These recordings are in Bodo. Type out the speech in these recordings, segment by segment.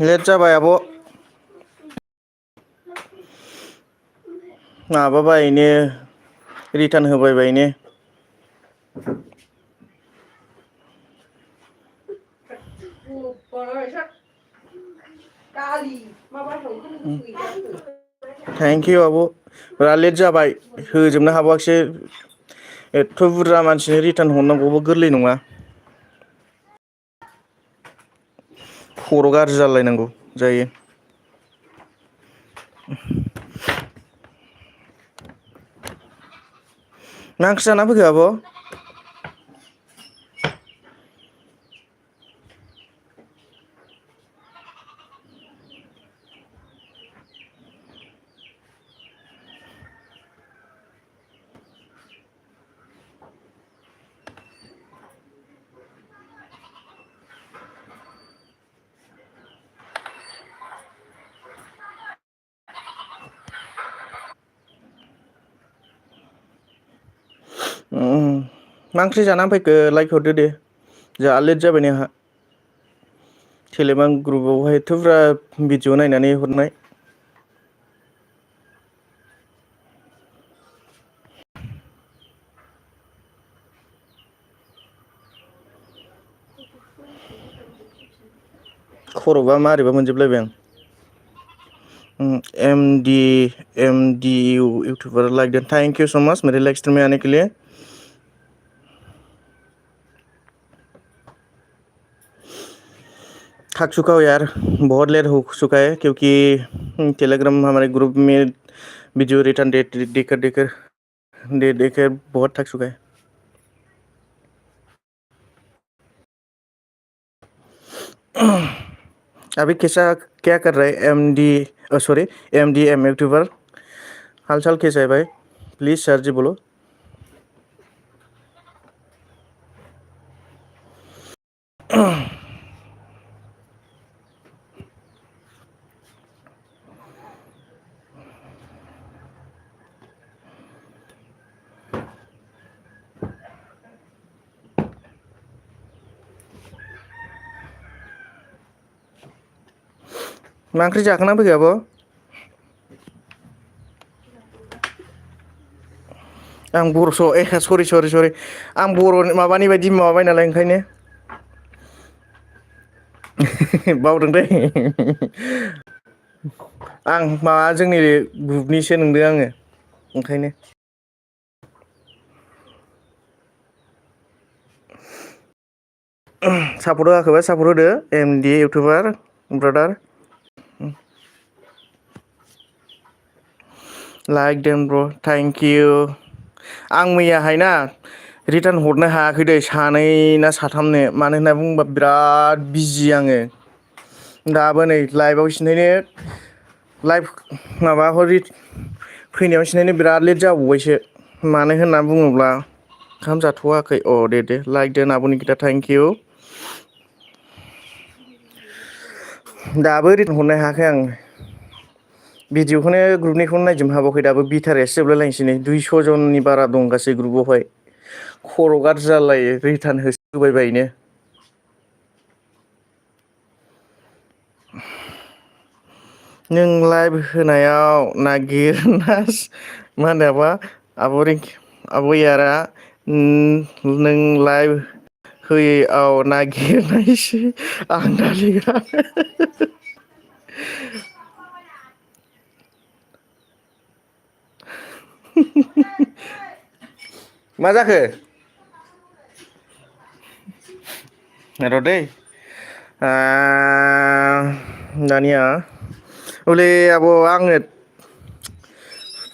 लेट जाबाय आब' माबाबायनो रिटार्न होबायबायनो थेंक इउ आब' बिराद लेट जाबाय होजोबनो हाबावाखिसै एथ' बुरजा मानसिनो रिटार्न हरनांगौबो गोरलै नङा खर' गाज्रि जालायनांगौ जायो मा ओंख्रि जाना फैखो आब'? मा ओंख्रि जानानै फैखो लाइक हरदो दे जा लेट जाबाय नै आंहा टेलेग्राम ग्रुपआवहाय एथ' बुरजा भिडिअ नायनानै हरनाय खर'बा मारैबा मोनजोबलायबाय आं एमडि इउटुबार like that thank you so much मेरे लाइक स्ट्रीम में आने के लिए थक चुका हूँ यार बहुत लेट हो चुका है क्योंकि टेलीग्राम हमारे ग्रुप में वीडियो रिटर्न डेट देकर बहुत थक चुका है अभी कैसा क्या कर रहा है एमडी एम यूट्यूबर हाल चाल कैसा है भाई प्लीज सर जी बोलो मा ओंख्रि जाखांना फैखो आब' आं बर'सो सरि आं बर' माबानि बायदि माबाबाय नालाय ओंखायनो बावदों दै आं माबा जोंनि ग्रुपनिसो नंदों आङो ओंखायनो सापर्ट होआखैबा सापर्ट होदो MD YouTuber brother like dam ब्र थेंक इउ आं मैयाहाय ना रिटार्न हरनो हायाखै दै सानै ना साथामनो मानो होनना बुङोबा बिराद बिजि आङो दाबो नै लाइभआव सिन्थायनो लाइभ माबा फैनायाव सिन्थायनो बिराद लेट जाबावबायसो मानो होनना बुङोब्ला ओंखाम जाथ'वाखै अ दे लाइक दोन आब' निकिता थेंक इउ दाबो रिटार्न हरनो हायाखै आं भिडिअखौनो ग्रुपनिखौनो नायजोबनो हाबावाखै दाबो बिथारायासो जोबलायलायनोसै नै 200 जननि बारा दं गासै ग्रुपआवहाय खर' गाज्रि जालायो रिटार्न होबायबायनो नों लाइभ होनायाव नागिरना मा होनो आब' यारा नों लाइभ होयैआव नागिरनायसै आं दालिग्रा मा जाखो र' दै दानिया हले आब' आङो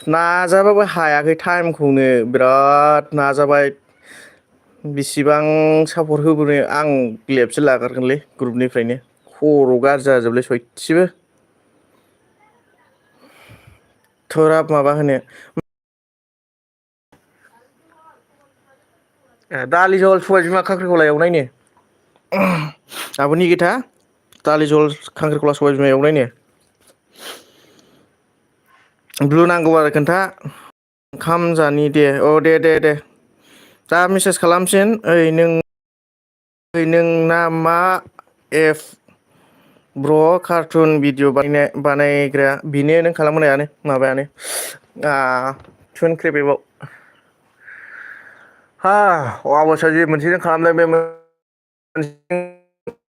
नाजाबाबो हायाखै टाइमखौनो बिराद नाजाबाय बिसिबां सापर्ट होबोनो आं लेबसो लागारगोनलै ग्रुपनिफ्रायनो खर' गाज्रि जाजोबलै सयथिबो थुराब माबा होनो दालि जहल सबाय बिमा खांख्रिखला एवनायनो आब' निगिथा दालि जहल खांख्रिखला सबाय बिमा एवनायनो ब्लु नांगौ आरो खोन्था ओंखाम जानि दे औ दे दा मेसेज खालामफिन ओइ नोंना मा एप ब्र कार्टुन भिडिअ बानायग्रा बेनो नों खालामहोनायानो माबायानो टुइन क्रेबेबाव अबस्था जे मोनसे खालामदों बे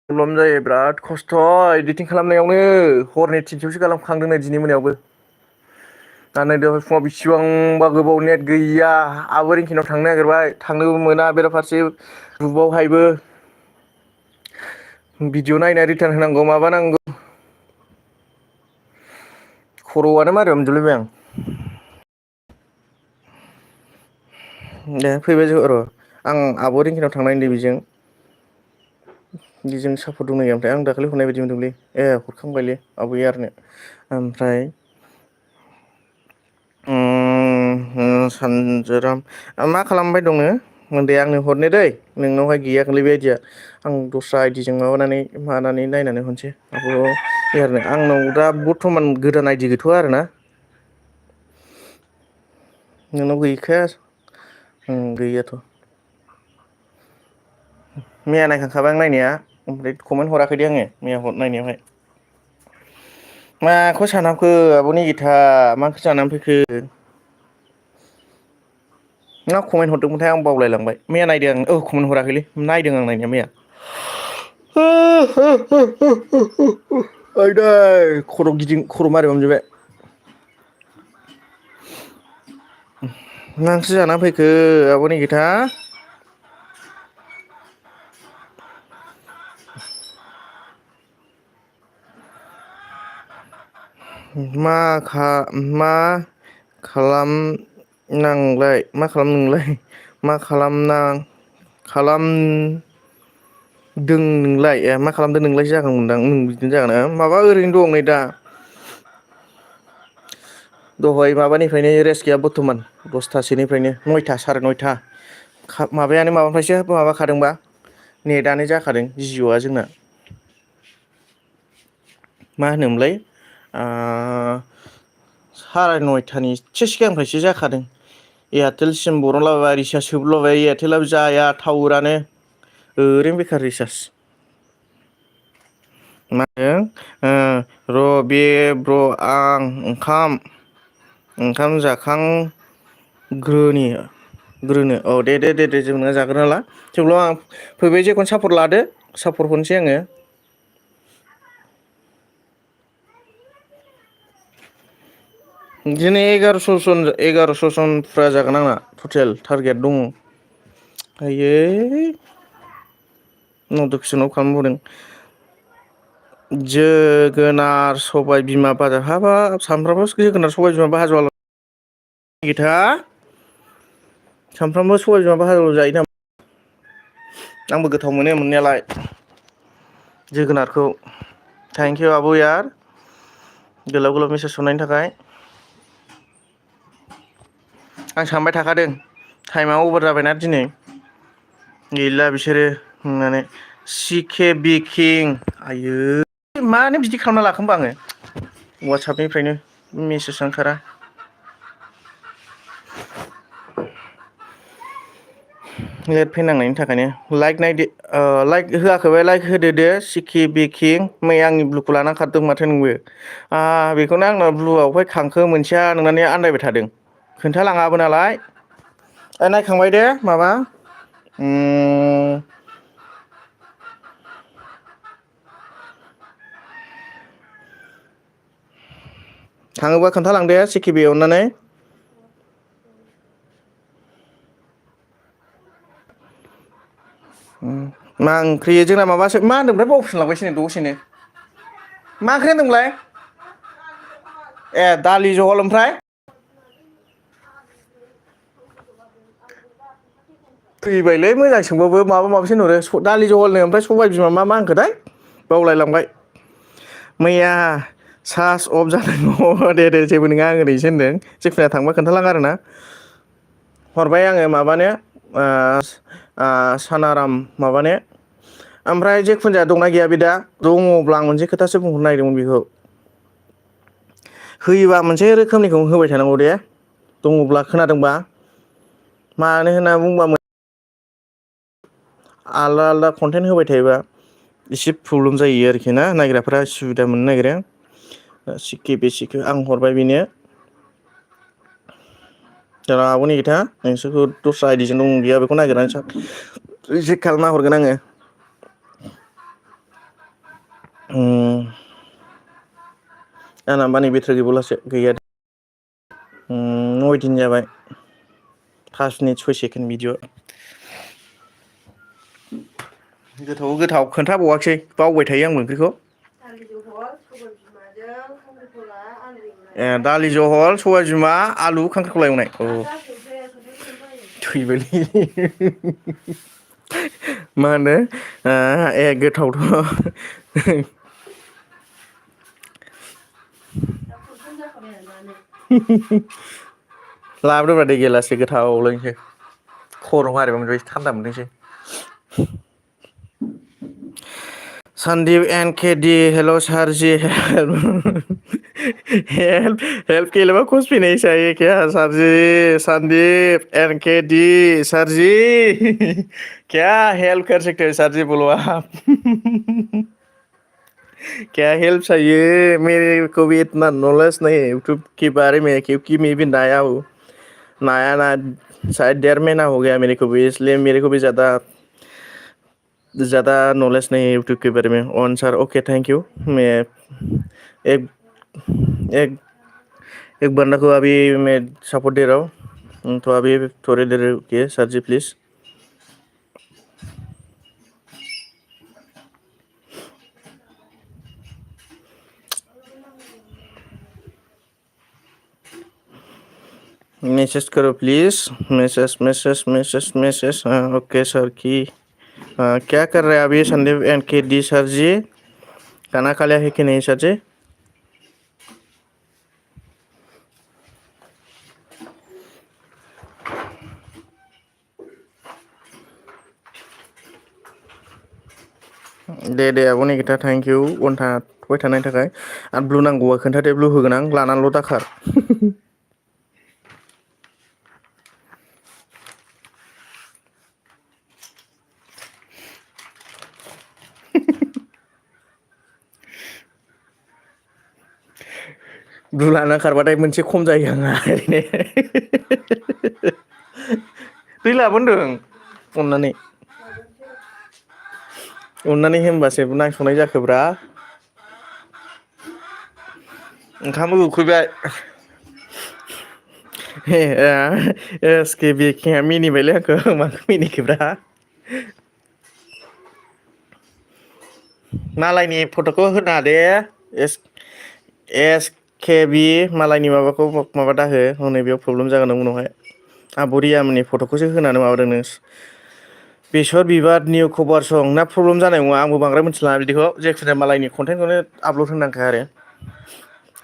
प्रब्लेम जायो बिराद खस्थ' इडिटिं खालामनायावनो हरनि थिनथायावसो खालामखांदों नै दिनै मोनायावबो दा नै दहाय फुङाव बेसिबांबा गोबाव नेट गैया आब' रिंकिनाव थांनो नागिरबाय थांनोबो मोना बेराफारसे ग्रुपआवहायबो भिडिअ नायना रिटार्न होनांगौ माबा नांगौ खर'आनो मारिबा मोनजोबलायबाय आं दे फैबाय जों र' आं आब' रिंकिनाव थांनायनि बेजों बेजों सापर्ट दंना गैया ओमफ्राय आं दाखालि हरनाय बायदि मोनदोंलै हरखांबायलै आबैयारनो ओमफ्राय सानजोराम मा खालामबाय दङो दे आंनो हरनो दै नोंनावहाय गैयाखैलै बे आइदिया आं दस्रा आइदिजों माबानानै नायनानै हरसै आब'आरनो आंनाव दा बर्थमान गोदान आइदि गैथ'वा आरोना नोंनाव गैखाया गैयाथ' मैया नायखांखाबाय आं नायनाया ओमफ्राय कमेन्ट हराखै दे आङो मैया नायनायावहाय माखौ सानहाबखो आब' निगिथा मा ओंख्रि जानानै फैखो ना कमेन्ट हरदोंमोनथाय आं बावलायलांबाय मैया नायदों आं कमेन्ट हराखैलै नायदों आं नायनाया मैया आइदै खर' मारिबा मोनजोबबाय मा ओंख्रि जाना फैखो आब' निगिथा मा खालामनांलाय मा खालामदों नोंलाय मा खालामदों नोंलाय जागौमोनदां बिदिनो जागोन माबा ओरैनो दं नै दा दहाय माबानिफ्रायनो रेस्ट गैया बर्थमान 10थासोनिफ्रायनो 9था साराय 9था माबायानो माबानिफ्रायसो माबाखादोंबा नेटआनो जाखादों जिअ'आ जोंना मा होनोमोनलाय साराय 9थानि एसे सिगांनिफ्रायसो जाखादों एयारटेल सिम बरनलाबायबाय रिसार्ज सोबलाबाय एयारटेलाबो जाया टावारानो ओरैनो बेखार रिसार्ज मा होनो बे ब्र आं ओंखाम जाखांग्रोनि औ दे जों नोंहा जाग्रोना ला थेवब्लाबो आं फैबाय जेखुनु सापर्ट लादो सापर्ट हरनोसै आङो दिनै 1100 जन फुरा जागोन आंना टटेल टारगेट दङ आयै नटिफिकेसनाव खालामबावदों जोगोनार सबाय बिमा बाजा हाबाब सामफ्रामबो जोगोनार सबाय बिमा भाजाल' निगिथा सानफ्रामबो सबाय बिमा भाजाल' जायो नामा आंबो गोथाव मोनो मोननायालाय जोगोनारखौ थेंकिउ आब' यार गोलाव गोलाव मेसेज हरनायनि थाखाय आं सानबाय थाखादों टाइमा अभार जाबायना दिनै गैला बिसोरो होननानै सिके बिकिं आयै मानो बिदि खालामना लाखो होमबा आङो वाट्सएपनिफ्रायनो मेसेजआ ओंखारा लेट फैनांनायनि थाखायनो लाइक होआखैबा लाइक होदो दे सिकि बिकिं मैया आंनि ब्लुखौ लाना खारदों माथो नोंबो बेखौनो आंनाव ब्लुआवहाय खांखो मोनसेया नोंनानै आन्दायबाय थादों खोन्थालाङाबो नालाय नायखांबाय दे माबा थाङोबा खोन्थालांदे सिकिबि अननानै मा ओंख्रि जोंना माबासो मा होनदोंमोनलाय बावफिनलांबायसो नै दसेनो मा ओंख्रि होनदोंमोनलाय दालि जहल ओमफ्राय फैबायलै मोजां सोंबावो माबा माबिसो होनहरो दालि जहलनो ओमफ्राय सबाय बिमा मा होनखोथाय बावलायलांबाय मैया चार्ज अफ जादों दे जेबो नङा आं ओरैसो होनदों जेखुनु थांबा खोन्थालां आरोना हरबाय आङो माबानो सानाराम माबानो ओमफ्राय जेखुनु जाया दंना गैया बे दा दङब्ला आं मोनसे खोथासो बुंहरनो नागिरदोंमोन बेखौ होयोबा मोनसे रोखोमनिखौ होबाय थानांगौ दे दङब्ला खोनादोंबा मानो होनना बुंबा आलदा आलदा कन्टेन्ट होबाय थायोबा एसे प्रब्लेम जायो आरोखि ना नायग्राफोरा सुबिदा मोननो नागिरा सिके बेसिकखौ आं हरबाय बेनो रागाबो नेयोथा नोंसोरखौ दस्रा आइडिजों दं गैया बेखौ नागिरनानै चेक खालामना हरगोन आङो आंना मानि बेटारि गैबावलासो गैया 9 दिन जाबाय 5 मिनिट 6 सेकेन्ड भिडिअ गोथाव खोन्थाबावाखिसै बावबाय थायो आंबो ओंख्रिखौ दालि जहल सबाय बिमा आलु खांख्रिखला एवनाय औ थैबायलै मा होनो गोथावथ' लाबोदोब्रा दै गिलाससे गोथाव लोंसै खर' मारिबा मोनबाय थान्दा मोनदोंसै Sandeep NKD hello Sarji help के लिए कुछ भी नहीं चाहिए क्या सरजी संदीप NKD सरजी क्या हेल्प कर सकते हो सरजी बोलो आप क्या हेल्प चाहिए मेरे को भी इतना नॉलेज नहीं है यूट्यूब के बारे में क्योंकि मैं भी नया हूँ नया ना शायद 1.5 महीना हो गया मेरे को भी इसलिए मेरे को भी ज़्यादा नॉलेज नहीं है यूट्यूब के बारे में ऑन सर ओके थैंक यू मैं एक एक एक बंदा को अभी मैं सपोर्ट दे रहा हूँ तो अभी थोड़ी देर रुकिए सर जी प्लीज़ मैसेज करो प्लीज़ मैसेज हाँ ओके सर की क्या कर रहे हैं अभी संदीप NKD सर जी खाना खा लिया है कि नहीं सर जी दे आब'नि खोथा थैंक यू उनथा थबाय थानायनि थाखाय आरो ब्लु नांगौबा खोन्थादे ब्लु होगोन आं लानानैल' दाखार ब्लु लाना खारबाथाय मोनसे खम जायो आंहा ओरैनो दै लाबोनदों अननानै होनबासो नांस'नाय जाखोब्रा ओंखामबो उखैबाय एसके बेखिङा मिनिबायलै आंखौ माखौ मिनिखोब्रा मालायनि फट'खौ होनाङा दे एसकेबि मालायनि माबाखौ माबा दाहो हनै बेयाव प्रब्लेम जागोन उनावहाय आब' रियामोननि फट'खौसो होनानै माबादों नों बेसर बिबार निउ खबर सं ना प्रब्लेम जानाय नङा आंबो बांद्राय मिथिला बिदिखौ जेखुनु मालायनि कन्टेन्टखौनो आपल'ड होनांखा आरो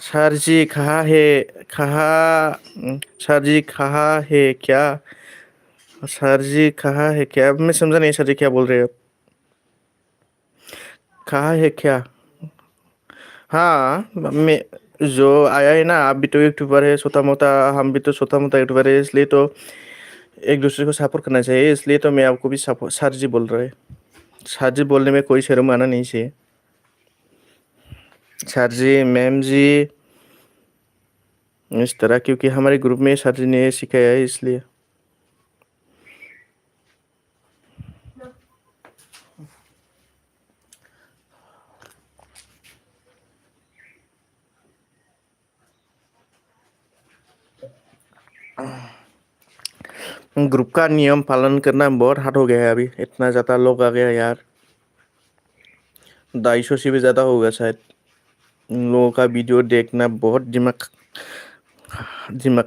सरजी कहाँ है क्या सरजी कहाँ है क्या मैं समझा नहीं सरजी क्या बोल रहे हो कहाँ है क्या हाँ मैं जो आया है ना आप भी तो यूट्यूबर है छोटा मोटा हम भी तो छोटा मोटा यूट्यूबर है इसलिए तो एक दूसरे को सपोर्ट करना चाहिए इसलिए तो मैं आपको भी सपोर्ट सर जी बोल रहे सर जी बोलने में कोई शर्म आना नहीं चाहिए सर जी मैम जी इस तरह क्योंकि हमारे ग्रुप में सर जी ने सिखाया है इसलिए ग्रुप का नियम पालन करना बहुत हार्ड हो गया है अभी इतना ज़्यादा लोग आ गया यार 250 से भी ज़्यादा होगा शायद इन लोगों का वीडियो देखना बहुत दिमाग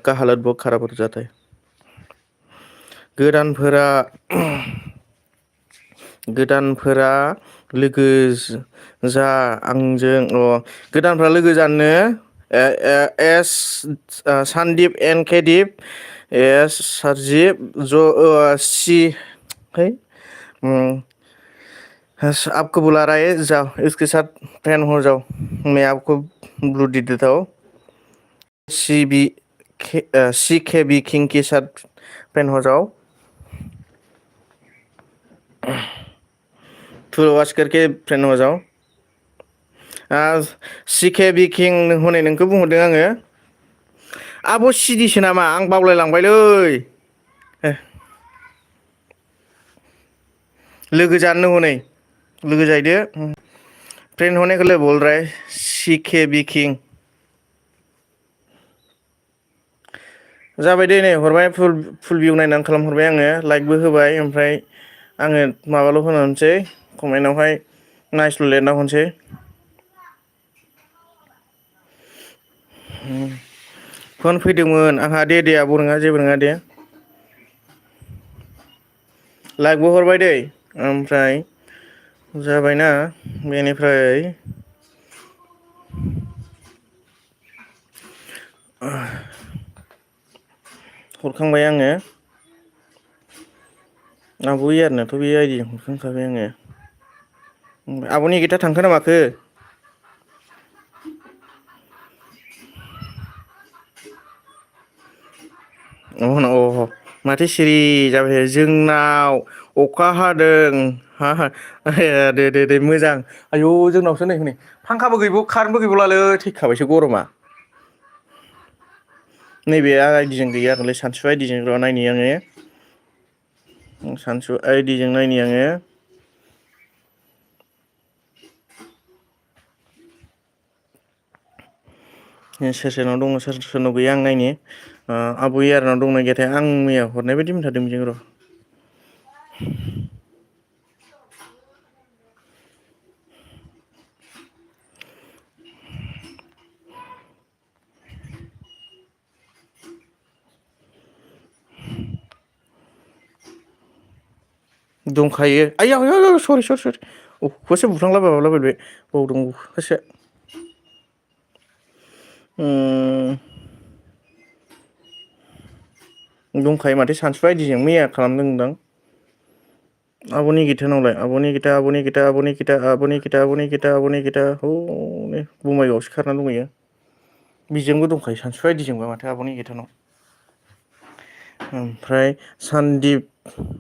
का हालत बहुत ख़राब हो जाता है गोदानफोरा लोगो जा आंजों गोदानफ्रा लोगो जानो एस सन्दीप NKD एस सरजीप जो सी है आपको बुला रहा है जाओ इसके साथ फ्रेंड हो जाओ मैं आपको ब्लू दे देता हूँ CKB किंग के साथ फ्रेंड हो जाओ फुल वॉच करके फ्रेंड हो जाओ सिके बिकिं हनै नोंखौ बुंहरदों आङो आब' सिडिसो नामा आं बावलायलांबायलै लोगो जानो हनै लोगो जाहैदो फ्रेंड होने के लिए बोल रहा है सीखे बिकिं जाबाय दे नै हरबाय फुल भिउ नायनानै खालामहरबाय आङो लाइकबो होबाय ओमफ्राय आङो माबाल' होनसै कमेन्टआवहाय नाइसल' लिरना हरसै फन फैदोंमोन आंहा दे आब' नङा जेबो नङा दे लाइकबो हरबाय दै ओमफ्राय जाबायना बेनिफ्राय हरखांबाय आङो आब' यारनाथ' बे आइडिजों हरखांखाबाय आङो आब'नि गिथा थांखोना माखो अ माथो सिरि जाबाय जोंनाव अखा हादों दे मोजां आयौ जोंनावसो नै हनै फांखाबो गैबाव कारेन्टबो गैबावलालै थैखाबायसो गरमा नैबे आइदिजों गैया आरोलै सानसु आइदिजों र' नायनि आङो सानसु आइदिजों नायनि आङो सोर सोरनाव दङ सोर सोरनाव गैया आं नायनि आब' यारनाव दंना गैयाथाय आं मैया हरनाय बायदि मोनथारदों बेजों र' दंखायो आइया सरि अखौसो बुफ्लांलाबायबाय बे बावदों अखौसो दंखायो माथो सानसु आइदिजों मैया खालामदोंदां आब'नि गिता हनै बङाइगावसो खारना दंहैयो बिजोंबो दंखायो सानसु आइदिजोंबो माथो आब'नि गितानाव ओमफ्राय सानदिप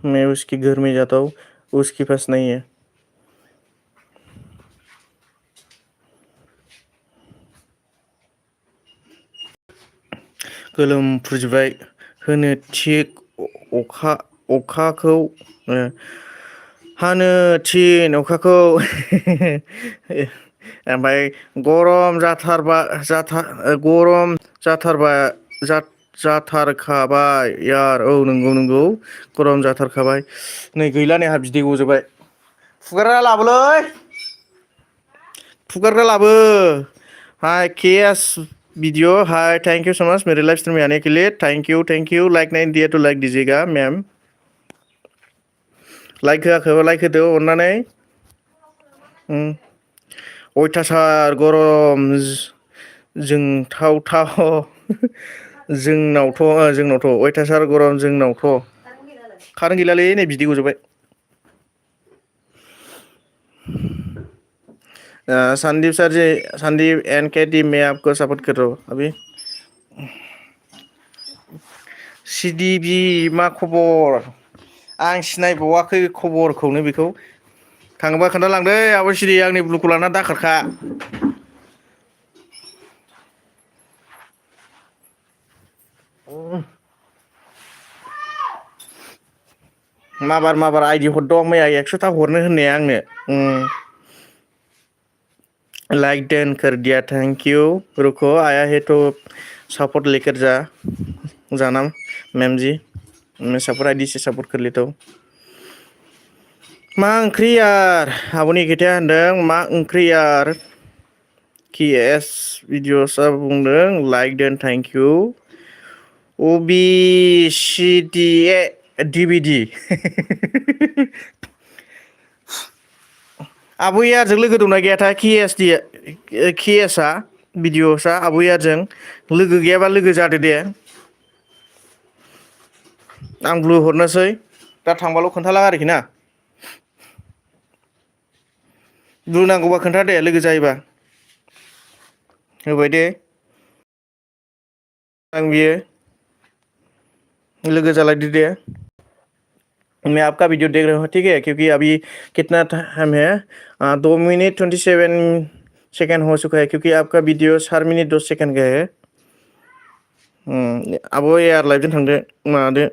मैं उसकी घर में जाता हूँ उसके पास नहीं है गोलोमफ्रुजोबबाय होनो थिक अखाखौ हानो थिन अखाखौ ओमफ्राय गरम जाथारखाबाय यार औ नंगौ गरम जाथारखाबाय नै गैला नै आंहा बिदै गजोबबाय फुगारना लाबोलै फुगारना लाबो hi KS video hi thank you so much मेरे लाइव स्ट्रीम में आने के लिए थैंक यू लाइक नहीं दिया तो लाइक दीजिएगा मैम लाइक होआखैबा लाइक होदो अननानै अयथासार गरम जोंनावथ' अयथासार गरम जोंनावथ' कारेन्ट गैलालै नै बिदै गजोबबाय संदीप एनकेटी मैं आपको सपोर्ट कर रहा हूँ अभी सिडिबि मा खबर आं सिनायबावाखै खबरखौनो बेखौ थाङोबा खोन्थालांदो आब' सिरि आंनि ब्लुखौ लाना दाखारखा माबार आइदि हरदों मैया 100था हरनो होननाया आंनो लाइक डन कर दिया थैंक यू रुको आया है तो सपोर्ट लेकर जाना मैम जी मैं सपोर्ट आईडी से सपोर्ट कर लेता हूँ मा ओंख्रि यार आब'नि खोथाया होनदों मा ओंख्रि यार केएस भिडिअसआ बुंदों लाइक डन थैंक यू ओबिसिडिए डिभिडि आब' यारजों लोगो दंना गैयाथाय केएसआ भिडिअसआ आब' यारजों लोगो गैयाबा लोगो जादो दे आं ब्लु हरनोसै दा थांबाल' खोन्थाला आरोखि ना ब्लु नांगौबा खोन्था दे लोगो जायोबा होबाय दे आं बियो लोगो जालायदो दे मैं आपका वीडियो देख रहा हूँ, ठीक है, क्योंकि अभी कितना टाइम है, 2 मिनट 27 सेकेंड हो चुका है, क्योंकि आपका वीडियो 4 मिनट 10 सेकेंड का है। आब' एयार लाइफजों थांदो मादो,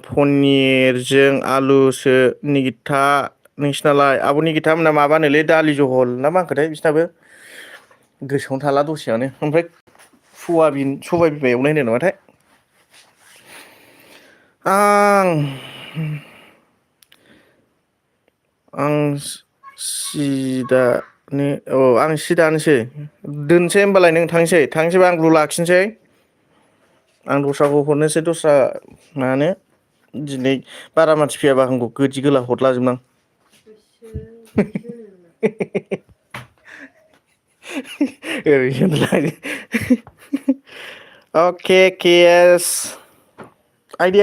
पनिरजों आलुसो निगिथा। नोंसिनालाय आब' निगिथा मोना माबानोलै दालि जहल ना मा होनखोथाय बिसिनाबो गोसोआवनो थाला दसेयावनो। ओमफ्राय सयाबिन सबाय बिमा एवनाय होनो नामाथाय। आं सिदानो आं सि दानोसै दोनसै होमबालाय, नों थांसैबा आं लाखिनोसै। आं दस्राखौ हरनोसै, दस्रा मानो दिनै बारा मानसि फैयाबा आंखौ गोदि गोला हरलाजोबनां। अके केएस आइदे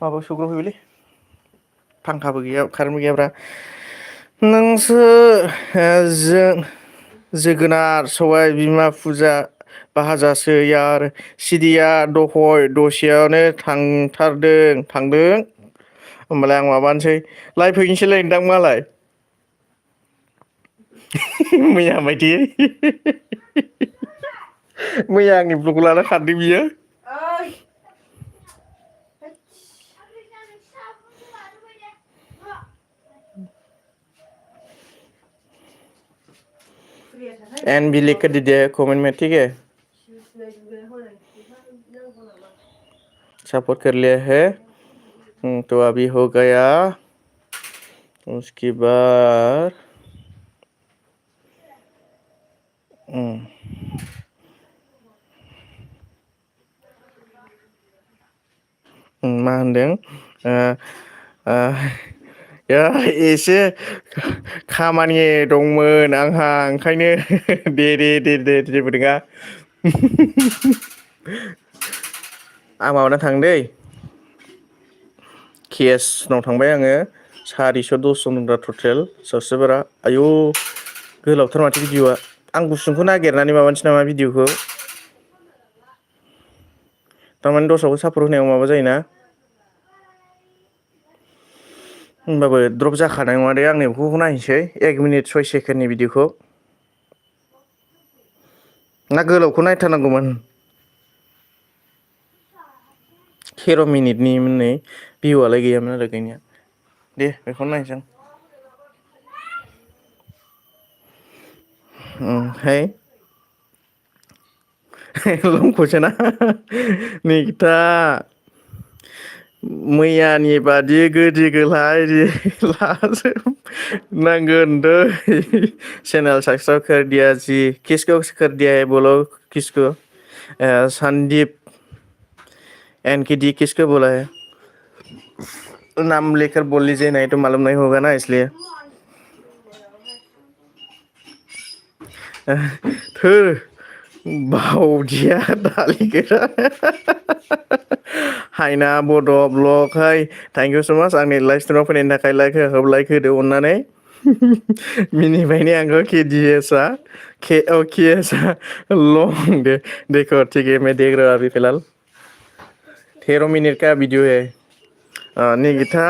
माबा सौग्रावफैबायलै, फांखाबो गैया कारेन्टबो गैयाब्रा। नोंसो जोगोनार सबाय बिमा फुजा भाजासो यार सिदिया दहय दसेयावनो थांदों। होमबालाय आं माबानोसै, लाइभ हैनोसैलाय नोंदां मालाय। मैया बायदि मैया आंनि ब्लगखौ लाना खारदों बियो। एन भी लिख कर दीजिए कमेंट में, ठीक है। सपोर्ट कर लिया है, तो अभी हो गया। उसके बाद मा होनदों, एसे खामानि दंमोन आंहा, ओंखायनो दे जेबो नङा। आं माबाना थांनो दै, केएसनाव थांबाय आङो। 410 जन दा टटेल साबसक्राइबारा। आयौ गोलावथार माथो भिडिअ'आ। आं गुसुंखौ नागिरनानै माबानोसै नामा भिडिअ'खौ, थारमाने दस्राखौ सापर्ट होनायाव माबा जायोना। होमबाबो द्रप जाखानाय नङा दे, आं बेखौ नायनोसै 1 मिनिट 6 सेकेन्डनि भिडिअ'खौ। ना गोलावखौ नायथारनांगौमोन। 13 मिनिटनिमोन नै, भिउआलाय गैयामोन आरो गैनाया। दे बेखौनो नायनोसै आं। ओमफ्राय लंखौसोना निगिथा मैयानि बादि गोदि गोलाय नांगोन दै। चैनल सब्सक्राइब कर दिया जी, किसको कर दिया है बोलो, किसको? संदीप एनके डी किसको बोला है? नाम लेकर बोल लीजिए, नहीं तो मालूम नहीं होगा ना, इसलिए। थोर बावदिया दालि गोरा। हायना बड' ब्लग, हाय थेंक इउ स' माच आंनि लाइभ स्ट्रिमाव फैनायनि थाखाय। लाइक होदो अननानै। मिनिबाय ने आंखौ केडिएसआ, केएसआ लॉन्ग देखो, ठीक है मैं देख रहा हूँ अभी फिलहाल। 13 मिनट का वीडियो है। निगिथा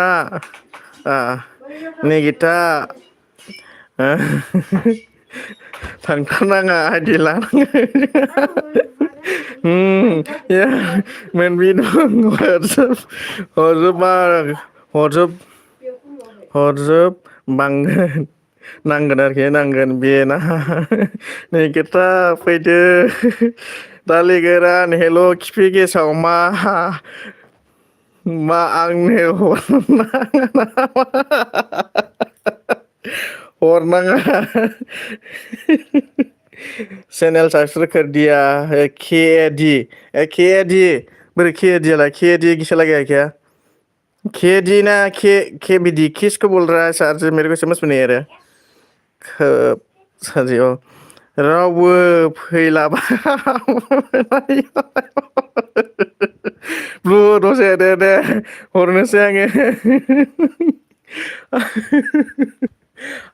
थांथारनाङा आइदि लानाङा। मोनबि दं, हरजोब बांगोन, नांगोन आरोखि, नांगोन बेना। निगिथा फैदो, दालि गोरान हेल' खिफि गेसाव मा आंनो हरनाङा नामा? हरनाङा। चैनल सब्सक्राइब कर दिया है केडी बोरै केडीआलाय, केडी किसे लगा है क्या? केडी ना केबीडी, किसको बोल रहा है सर? मेरे को समझ में नहीं आ रहा। खोब साजि रावबो फैलाबा ब्लु दसे दे हरनोसै आङो।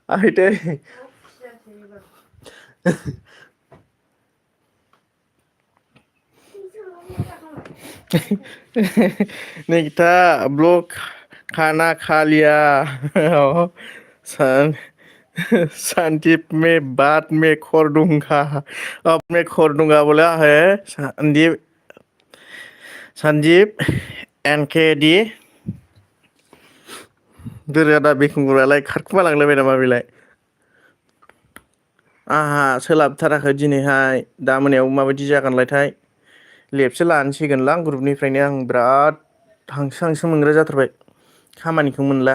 आइदै निकिता ब्लॉग खाना खा लिया सन संदीप में बाद में खोर दूंगा अब मैं खोर दूंगा बोला है संदीप एनकेडि दोरोदा बिखुंगुरालाय खारखुमालांलायबाय नामा बेलाय आंहा सोलाबथाराखै दिनैहाय दा मोनायाव माबायदि जागोनलायथाय लेबसो लानोसिगोनलां ग्रुपनिफ्रायनो आं बिराद हांसो हांसो मोनग्रा जाथारबाय खामानिखौ मोनला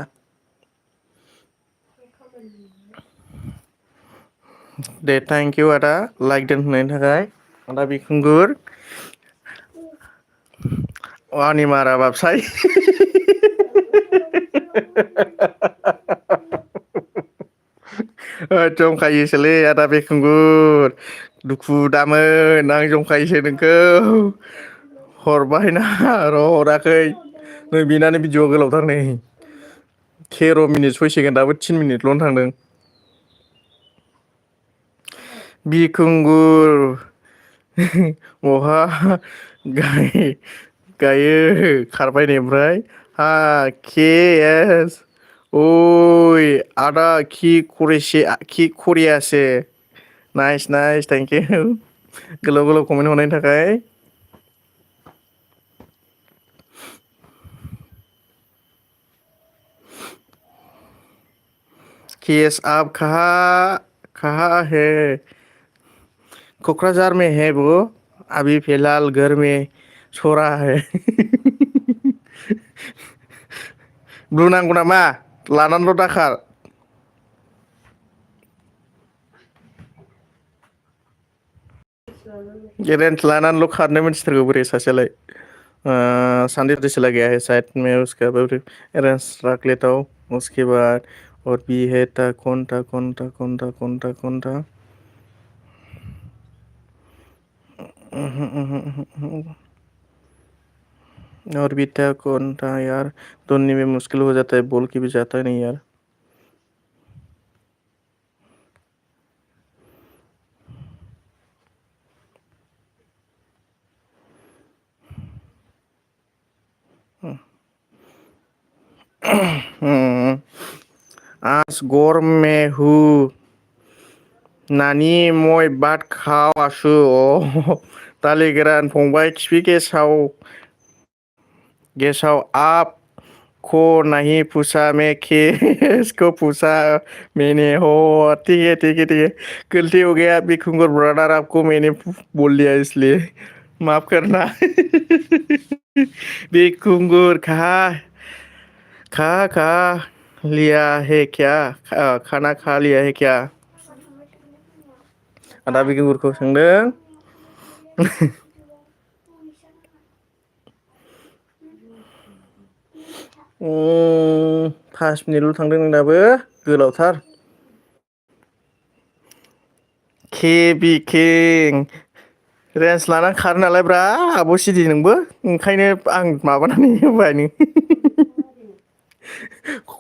दे थेंक इउ आदा लाइक दोनहोनायनि थाखाय आदा बिखुंगुर वानि मारा बाबसाय जंखायोसोलै आदा बिखुंगुर दुखु दामोन आं जंखायोसो नोंखौ हरबाय ना र' हराखै नै बेनानो भिडिअ गोलावथार नै 13 मिनिट 6 सेकेन्ड दाबो 3 मिनिटल' थांदों बिखुंगुर बहा गायो खारबाय नै ओमफ्राय हा के एस ओइ आदा खि करियासे नाइस नाइस थेंक इउ गोलाव गोलाव कमेन्ट हरनायनि थाखाय केस आप कहाँ है क'क्राझार में है वो अभी फिलहाल घर में सो रहा है ब्लु नांगौ नामा लानानैल' दाखार रेन्ट लानानैल' खारनो मिन्थिथारगौ बोरै सासेयालाय संडे से चला गया है साइड में उसका अरेंज रख लेता हूँ उसके बाद और भी है था कौन था और भी था कौन था यार ढूंढने में मुश्किल हो जाता है बोल के भी जाता है नहीं यार आज गरम में हूँ नानि मय बाद खाव आसु दालि गोरान फंबाय खिफि गेसाव आप को नहीं पूछा मैं किसको पूछा मैंने हो ठीक है गलती हो गया बिखुंगर ब्रदर आपको मैंने बोल दिया इसलिए माफ करना बिखुंगर खा लिया है क्या खाना खा लिया है क्या आदा बिखुंगुरखौ सोंदों 5 मिनिटल' थांदों नों दाबो गोलावथार केबि किं रेन्ज लानानै खारो नालाय ब्रा आब' सिदि नोंबो ओंखायनो आं माबानानै होबाय नों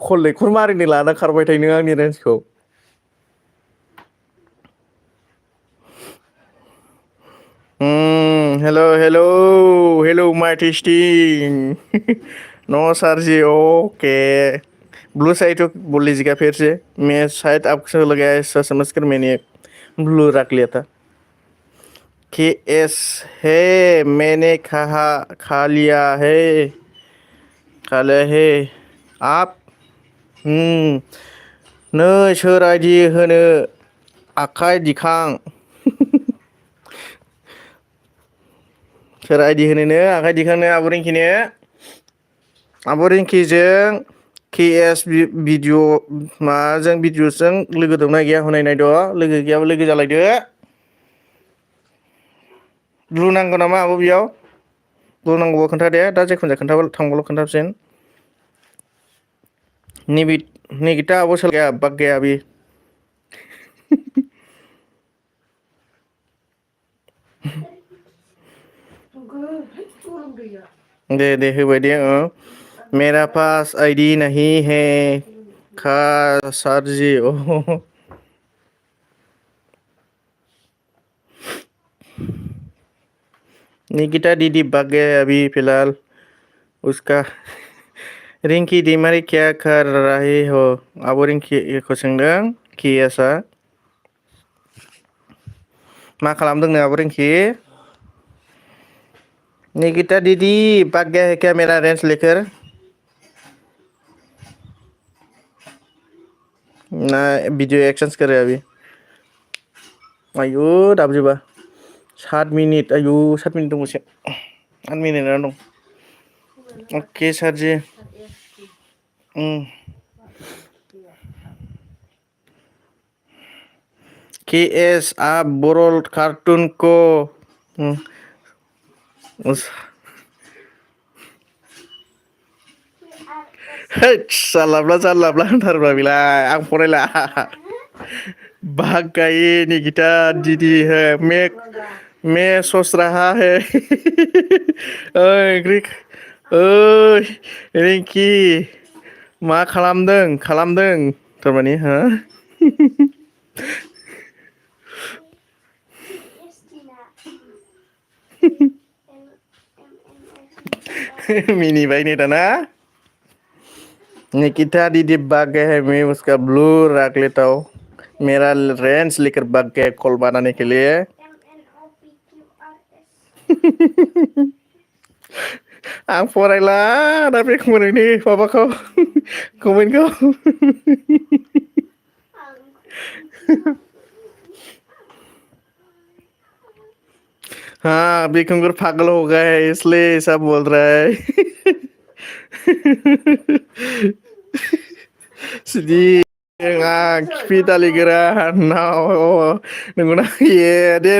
कल लेखर मारिनो लाना खारबाय थायो नों आंनि रेन्जखौ हेलो माय टेस्टिंग नो सर जी ओके ब्लू साइड तो बोल लीजिएगा फिर से मैं शायद आपसे लगाया ऐसा समझ कर मैंने ब्लू रख लिया था कि एस है मैंने खा लिया है आप नै सोर आइदि होनो आखाइ दिखां सोर आइदि होनोनो आखाइ दिखांनो आब' रिंकिजों के एस भिडिअ माबाजों भिडिअजों लोगो दंना गैया हनै नायद' लोगो गैयाबा लोगो जालायदो ब्लु नांगौ नामा आब' बेयाव ब्लु नांगौबा खोन्था दे दा जेखुनु जाया खोन्थाबा थांबाल' खोन्थाफिन निगिता अब चल गया बग गया अभी दे होबाय दे मेरा पास आईडी नहीं है खा सर जी निकिता दीदी भाग गए अभी फिलहाल उसका रिंकी दैमारी क्या कर रही हो आब' रिंकिखौ सोंदों केएसआ मा खालामदोंनो आब' रिंकि निकिता दीदी भाग गया है क्या मेरा रेंज लेकर ना वीडियो एक्शंस कर रहे हैं अभी आयु दाबो जोबा 7 मिनिट आयु 7 मिनिट दंबावसो 8 मिनिटआनो दं ओके सारजी केएस आप बोरल कार्टून को जारलाब्ला होनथारब्रा बेलाय आं फरायला भाग गई निकिता दीदी है मैं सोच रहा है ओइ रिंकी मा खालामदों थारमाने हो मिनिबाय नै दाना निकिता दीदी भाग गए है मैं उसका ब्लू रख लेता हूँ मेरा रेंज लेकर भाग गए कॉल बनाने के लिए आं फरायला दा बे खमरनि माबाखौ कमेन्टखौ हाँ बिकुंगर पागल हो गए इसलिए ऐसा बोल रहा है सिदी खिफि दालिगोरा नंगौना दे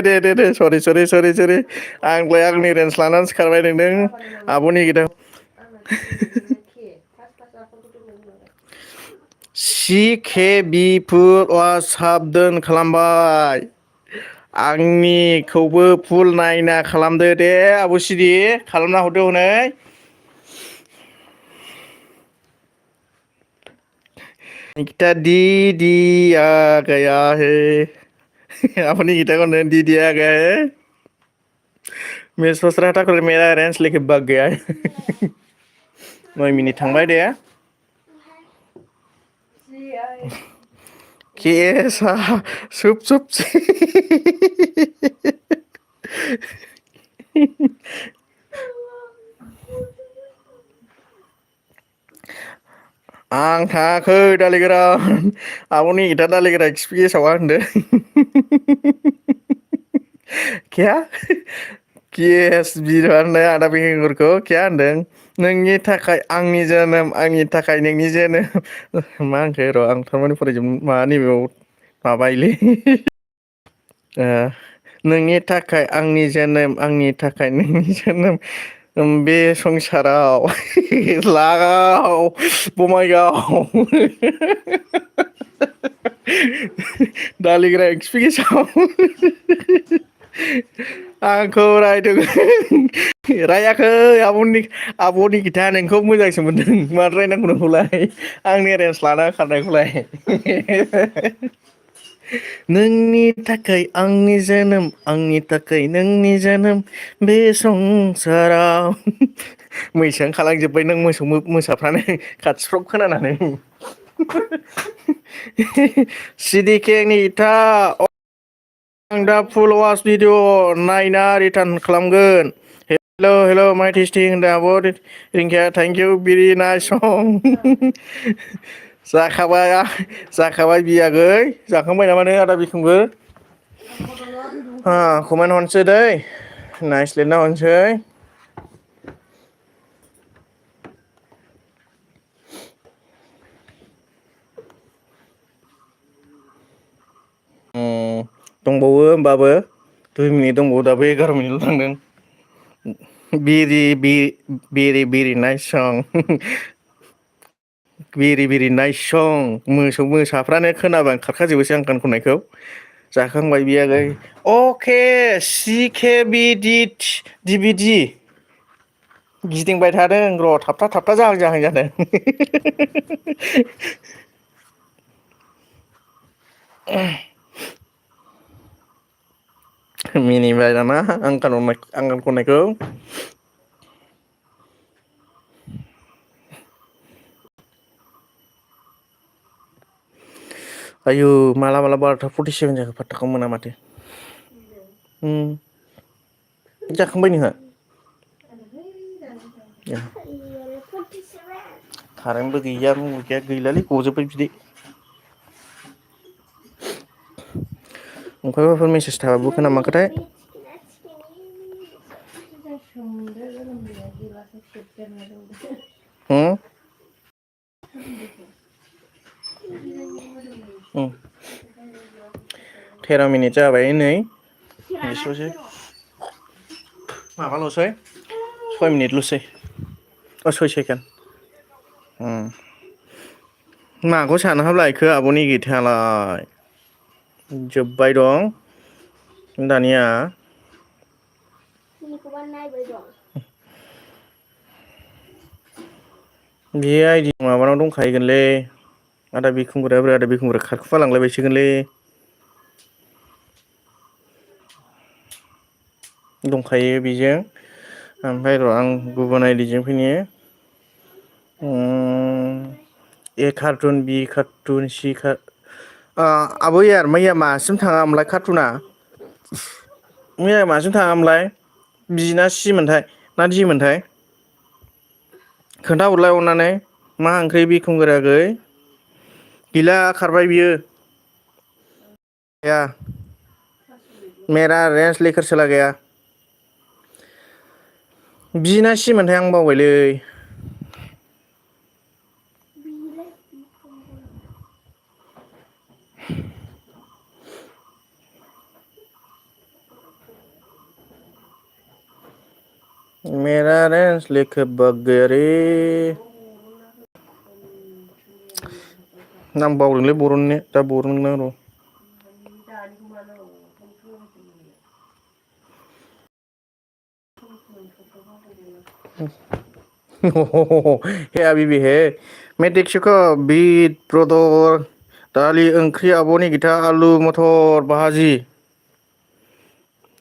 सरि आंलाय आंनि रेन्ज लानानै सिखारबाय नोंदों आब'नि गिदा सिकेबिफोर वाट्सआप दोन खालामबाय आंनिखौबो फुल नायना खालामदो दे आब' सिरि खालामना हरदो हनै निकिता दीदी आ गया है अपनी गीता को दीदी आ गया है मैं सोच रहा था कि मेरा रेंज लेके भाग गया है 9 मिनिट थांबाय दे केसा सुप आं थाङाखै दालिगोरा आब'नि गिटार दालिगोरा खिफि सावा होनदो क्या केस बिरानो आदा बेंगुरखौ क्या होनदों नोंनि थाखाय आंनि जोनोम आंनि थाखाय नोंनि जोनोम मा होनखो र' आं थारमाने फरायजोब मा नैबेयाव माबायोलै नोंनि थाखाय आंनि जोनोम आंनि थाखाय नोंनि जोनोम बे संसाराव लागाव बङाइगाव दालिग्रा एक्सपिकेसाव आंखौ रायदों रायाखै आब'नि गिथा नोंखौ मोजांसो मोनदों मानो रायनांगौ नोंखौलाय आंनि रेन्ज लाना खारनायखौलाय नोंनि थाखाय आंनि जोनोम आंनि थाखाय नोंनि जोनोम बे संसाराव मैसोआनो खालामजोब्बाय नों मोसाफ्रानो खाथिफ्राव खोनानानै सिडिकेनि इथा आं दा फुल वाच भिडिअ नायना रिटार्न खालामगोन हेल' माइ टेस्टिं होनदों आब' रिंकिया थेंक इउ भेरि नाइस सं जाखाबाय बियागै जाखांबाय नामा नों आदा बिखुंबो कमेन्ट हरनोसै दै नाइस लिरना हरनोसै दंबावो होमबाबो 2 मिनिट दंबावो दाबो 11 मिनिटल' थांदों भेरि नाइस सं भेरि नाइस सं मोसाफ्रानो खोनाबाय खारखाजोबोसै आं गान खननायखौ जाखांबाय बियागै अके सिके डिभिडि गिदिंबाय थादों र' थाबथा जाहां जादों मिनिबाय दाना आं गान खननायखौ आयु माला माला 12:47 जाखो फात्ताखौनो मोना माथो। जाखांबाय नोंहा? कारेन्टबो गैया मबो गैया गैलालै गजोब्बाय बिदै। अफायबाफोर मेसेज थाबोखो ना माखोथाय। होम? 13 मिनिट जाबाय नै एसेल'सै माबाल'सै 6 मिनिटल'सै 6 सेकेन्ड। माखौ सानहाब लायखो आब'नि गिथालाय जोब्बाय दं दानिया। बे आइदि माबानाव दंखाहैगोनलै आदा बिखुंगुर आदा बिखुंगुरा खारखुमा लांलायबायसिगोनलै। दंखायो बेजों ओमफ्राय र' आं गुबुन आइदिजों फैनि। ए कार्टुन बि कार्टुन सि आब' यार मैया मासिम थाङामोनलाय कार्टुना? मैया माजों थाङामोनलाय बि ना सि मोनथाय ना दि मोनथाय? खोन्थाहरलाय अननानै मा ओंख्रि बिखुंगुर आगै? गैला खारबाय बियो। गैया मेरा रेन्ज लेकर चला गया। बि ना सि मोनथाय आं बावबायलै। मेरा रेन्ज लेकर भाग गया रे। आं बावदोंलै बर'ननो दा बर'नगोन आं र'। हे आबिबि हे मैं देख चुका बीट ब्रदर दालि ओंख्रि आब'नि गिथा आलु मटर भाजी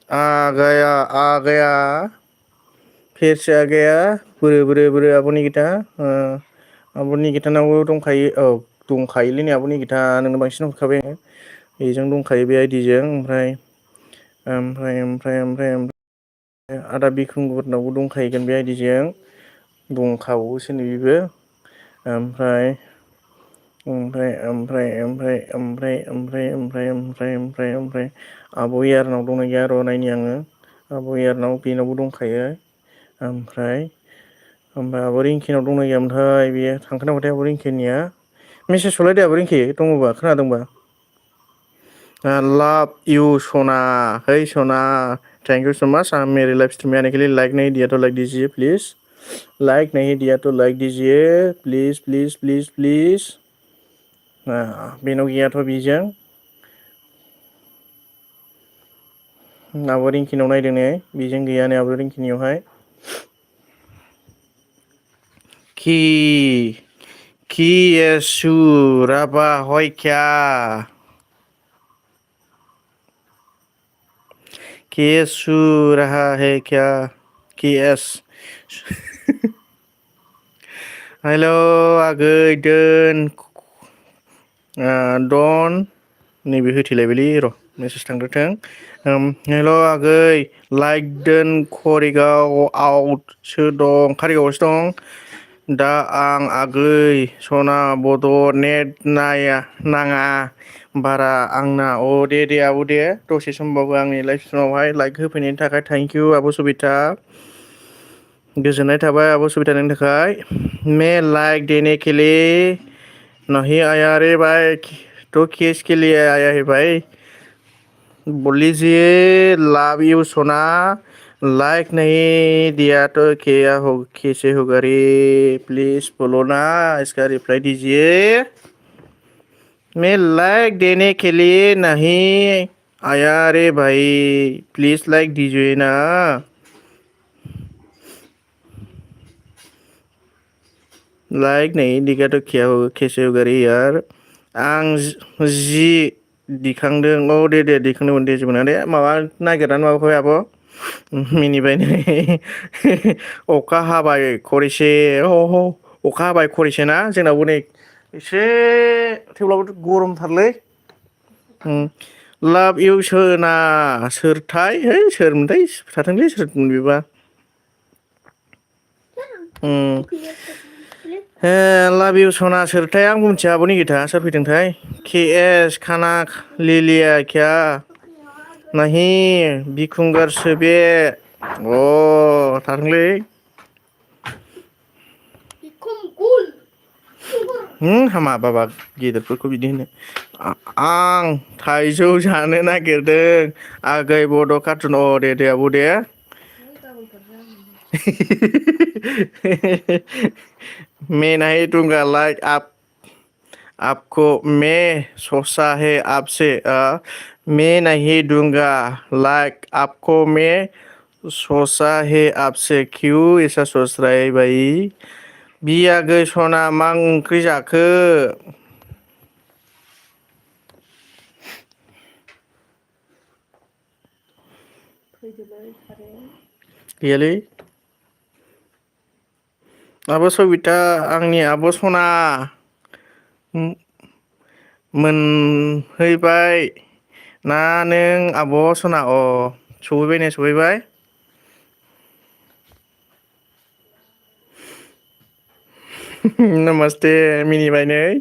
आ गया फिर से आ गया बोरो आब'नि गिथा आब'नि गिथानावबो दंखायो औ दंखायोलै नै आब'नि गिथा नोंनो बांसिन हरखाबाय आङो बेजों दंखायो बे आइदिजों ओमफ्राय आदा बिखुंगुरनावबो दंखाहैगोन बे आइदिजों दंखाबावोसोनो बेबो ओमफ्राय आब' यारनाव दंना गैया र' नायनि आङो आब' यारनाव बेनावबो दंखायो ओमफ्राय आब' रिंकिनाव दंना गैयामोनथाय बेयो थांखोना माखोथाय आब' रिंकिनिया मेसेज हरलाय दे आब' रिंकि दङबा खोनादोंबा लाभ इउ सना है सना थैंक यू सो मच मेरे लाइफ स्ट्रीम में आने के लिए लाइक नहीं दिया तो लाइक दीजिए प्लीज लाइक नहीं दिया तो लाइक दीजिए प्लीज प्लीज प्लीज प्लीज बेनाव गैयाथ' बेजों आब' रिंकिनाव नायदों ने बेजों गैया ने आब' रिंकिनियावहाय कि येसु राबा हय क्या केसु रहा है क्या केएस हेल' आगै दोन डन नैबे होथेलायबायलै र' मेसेज थांग्रोथों हेल' आगै लाइक दोन करिगाव आउटसो दं कारिगावआवसो दं दा आं आगै सना बड' नेट नाङा बारा आंना दे आब' दे दसे समबाबो आंनि लाइफ स्ट्रिमावहाय लाइक होफैनायनि थाखाय थेंक इउ आब' सबिता गोजोननाय थाबाय आब' सबिता नोंनि थाखाय मैं लाइक देने के लिए नहीं आया रे भाई तो किसके लिए आया है भाई बोल लीजिए लव यू सोना लाइक नहीं दिया तो क्या हो कैसे होगा रे प्लीज बोलो ना इसका रिप्लाई दीजिए मैं लाइक देने के लिए नहीं आया रे भाई प्लीज लाइक दीजिए ना लाइक नहीं दिखा तो क्या होगा कैसे होगा रे यार आं जि दिखांदों दे दिखांदोंमोन दे जेबो नङा दे माबा नागिरनानै माबाखाबाय आब' मिनिबाय नै अखा हाबाय खरिसे अखा हाबाय खरिसे ना जोंनावबो नै एसे थेवब्लाबो गरमथारलै लाभ इउ सोना सोरथाय है सोरमोनथाय थाथोंलै सोरमोन बेबा हे लाभ इउ सना सोरथाय आं मिथिया आब'नि गिथा सोर फैदोंथाय के एस खाना लिलिया क्या नहीं बिखुंगार सोबे थाथोंलै हामा बाबा गेदेरफोरखौ बिदि होनो आं थाइजौ जानो नागिरदों आगै बड' कार्टुन दे आब' दे मैं नहीं दूंगा लाइक आपको मैं सोचा है आपसे मैं नहीं दूंगा लाइक आपको मैं सोचा है आपसे क्यों ऐसा सोच रहा है भाई बियागै सना मा ओंख्रि जाखो गैयालै आब' सबिता आंनि आब' सना मोनहैबाय ना नों आब' सना सहैबाय ने सहैबाय नमस्ते मिनिबाय नै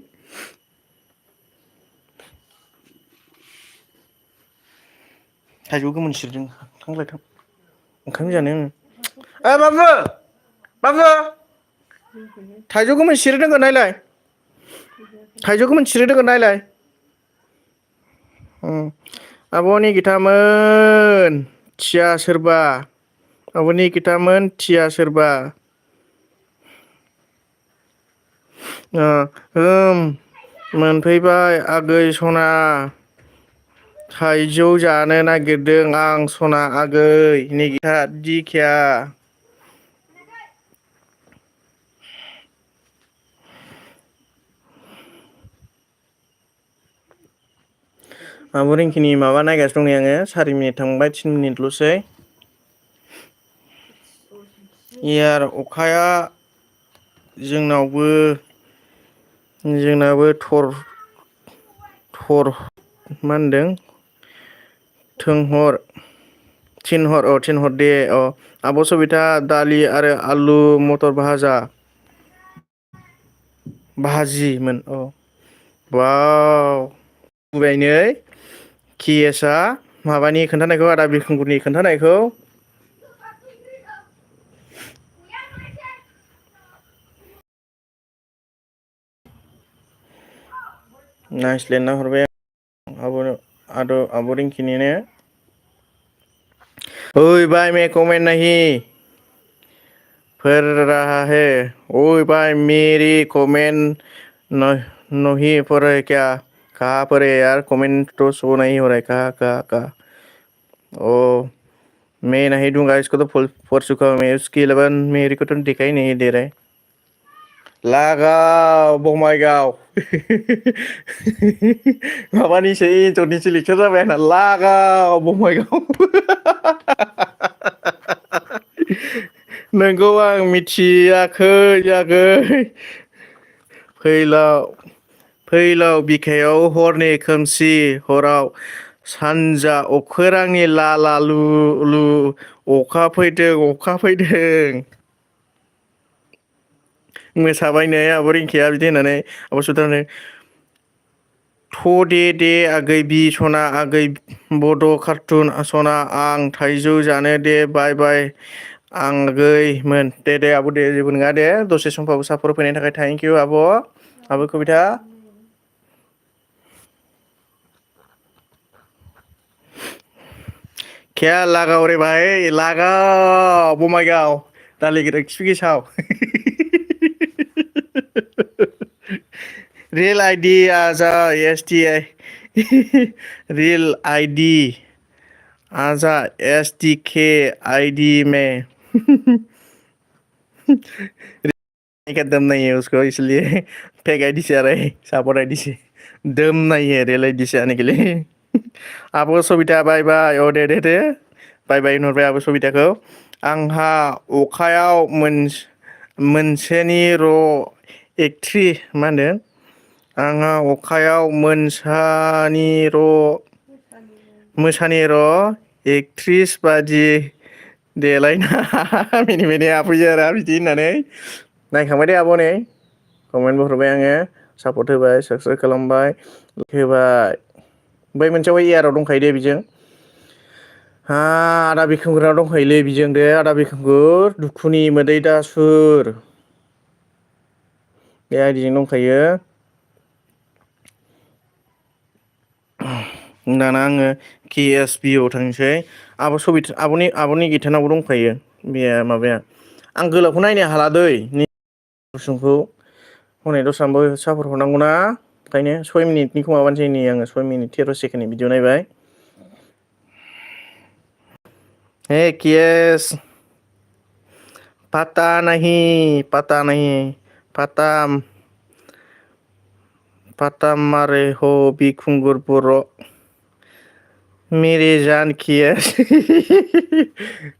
थाइजौ गोमोन सिरिदों थांलाय थां ओंखाम जानो बाबु बाबु थाइजौ गोमोन सिरिदों नायलाय थाइजौ गोमोन सिरिदों नायलाय आब'नि गिथामोन थिया सोरबा आब'नि गिथामोन थिया सोरबा मोनफैबाय आगै सना थाइजौ जानो नागिरदों आं सना आगै निगिथा दिखिया आब' रिंकिनि माबा नायगासिनो दं नै आङो 4 मिनिट थांबाय 3 मिनिटल'सै यार अखाया जोंनाबो थर मा होनदों थिनहर दे आब' सबिता दालि आरो आलु मटर भाजिमोन वाव बुंबाय नै केएसआ माबानि खोन्थानायखौ आदा बिरखुंगुरनि खोन्थानायखौ नायस्लेना हरबाय आब' रिंकिनिनो ओइ भाई मैं कमेंट नहीं पढ़ रहा है ओए भाई मेरी कमेंट नहीं पढ़ रहे क्या कहाँ पर है यार कमेंट तो शो नहीं हो रहा है कहाँ मैं नहीं दूंगा इसको तो पढ़ चुका हूँ मैं उसकी 11 मेरे को तो दिखाई नहीं दे रहा है लागाव बङाइगाव माबानिसो एन्जरनिसो लेक्सार जाबाय आंना लागाव बङाइगाव नोंगौ आं मिथियाखै आगै फैलाव बिखायाव हरनि खोमसि हराव सानजा अखोरांनि लाला लु अखा फैदों मोसाबाय नै आब' रिंकिया बिदि होननानै आब' सुदानै दे आगै बि सना आगै बड' कार्टुन सना आं थाइजौ जानो दे बाय आगैमोन दे आब' दे जेबो नङा दे दसे समबाबो सापर्ट फैनायनि थाखाय थेंक इउ आब' कबिता क्या लगाओ रे भाई लगाओ बङाइगाव दालिगिरि खिफि गेसाव रियल आईडी आजा STI रियल आईडी आजा STK आईडी में क्या दम नहीं है उसको इसलिए फेक आईडी से आ रहा है सपोर्ट आईडी से दम नहीं है रियल आईडी से आने के लिए आब' सबिता बाय दे बाय होनहरबाय आब' सबिताखौ आंहा अखायाव मोनसेनि एक्ट्रि मा होनदों आंहा अखायाव मोसानि र' एक्ट्रिस बादि देलायना मिनि आफैयो आरो बिदि होननानै नायखांबाय दे आब' नै कमेन्टबो हरबाय आङो सापर्ट होबाय साबसक्राइब खालामबाय होबाय बै मोनसेयाव एयाराव दंखायो दे बिजों हा आदा बिखोमगोरनाव दंखायोलै बिजों दे आदा बिखोमगोर दुखुनि मोदै दासुर बे आइदिजों दंखायो दाना आङो के एस बि आव थांसै आब'नि गिथानावबो दंखायो बे माबाया आं गोलावखौ नायनो हाला दै गुसुंखौ हनै दस्रानोबो सापर्ट हरनांगौना ओंखायनो 6 मिनिटनिखौ माबानोसै नै आङो 6 मिनिट 13 सेकेन्डनि भिडिअ नायबाय हे केएस पता नहीं पता मारे हो बिखुंगुर बर' मेरे जान केएस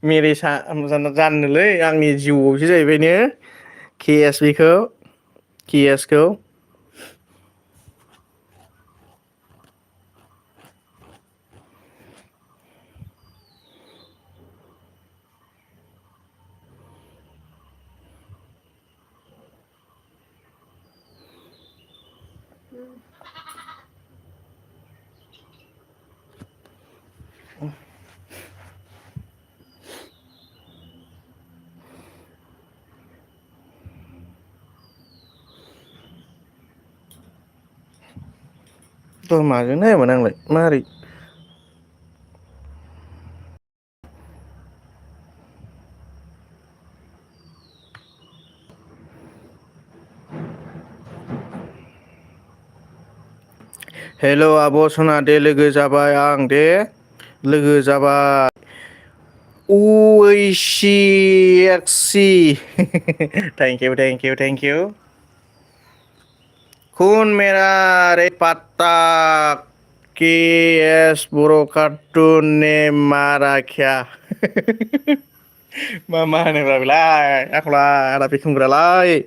मेरे जानोलै आंनि जिउआवसो जाहैबाय नो केएसखौ माजों नायामोन आंलाय मारै हेल' आब' सना दे लोगो जाबाय आं दे लोगो जाबाय ओइसि एक्सि थेंक इउ खुन मेरा रे पात्ता के एस बर' कार्टुन ने मारा क्या मा होनोब्रा बेलाय आखला आदा बिखुंग्रालाय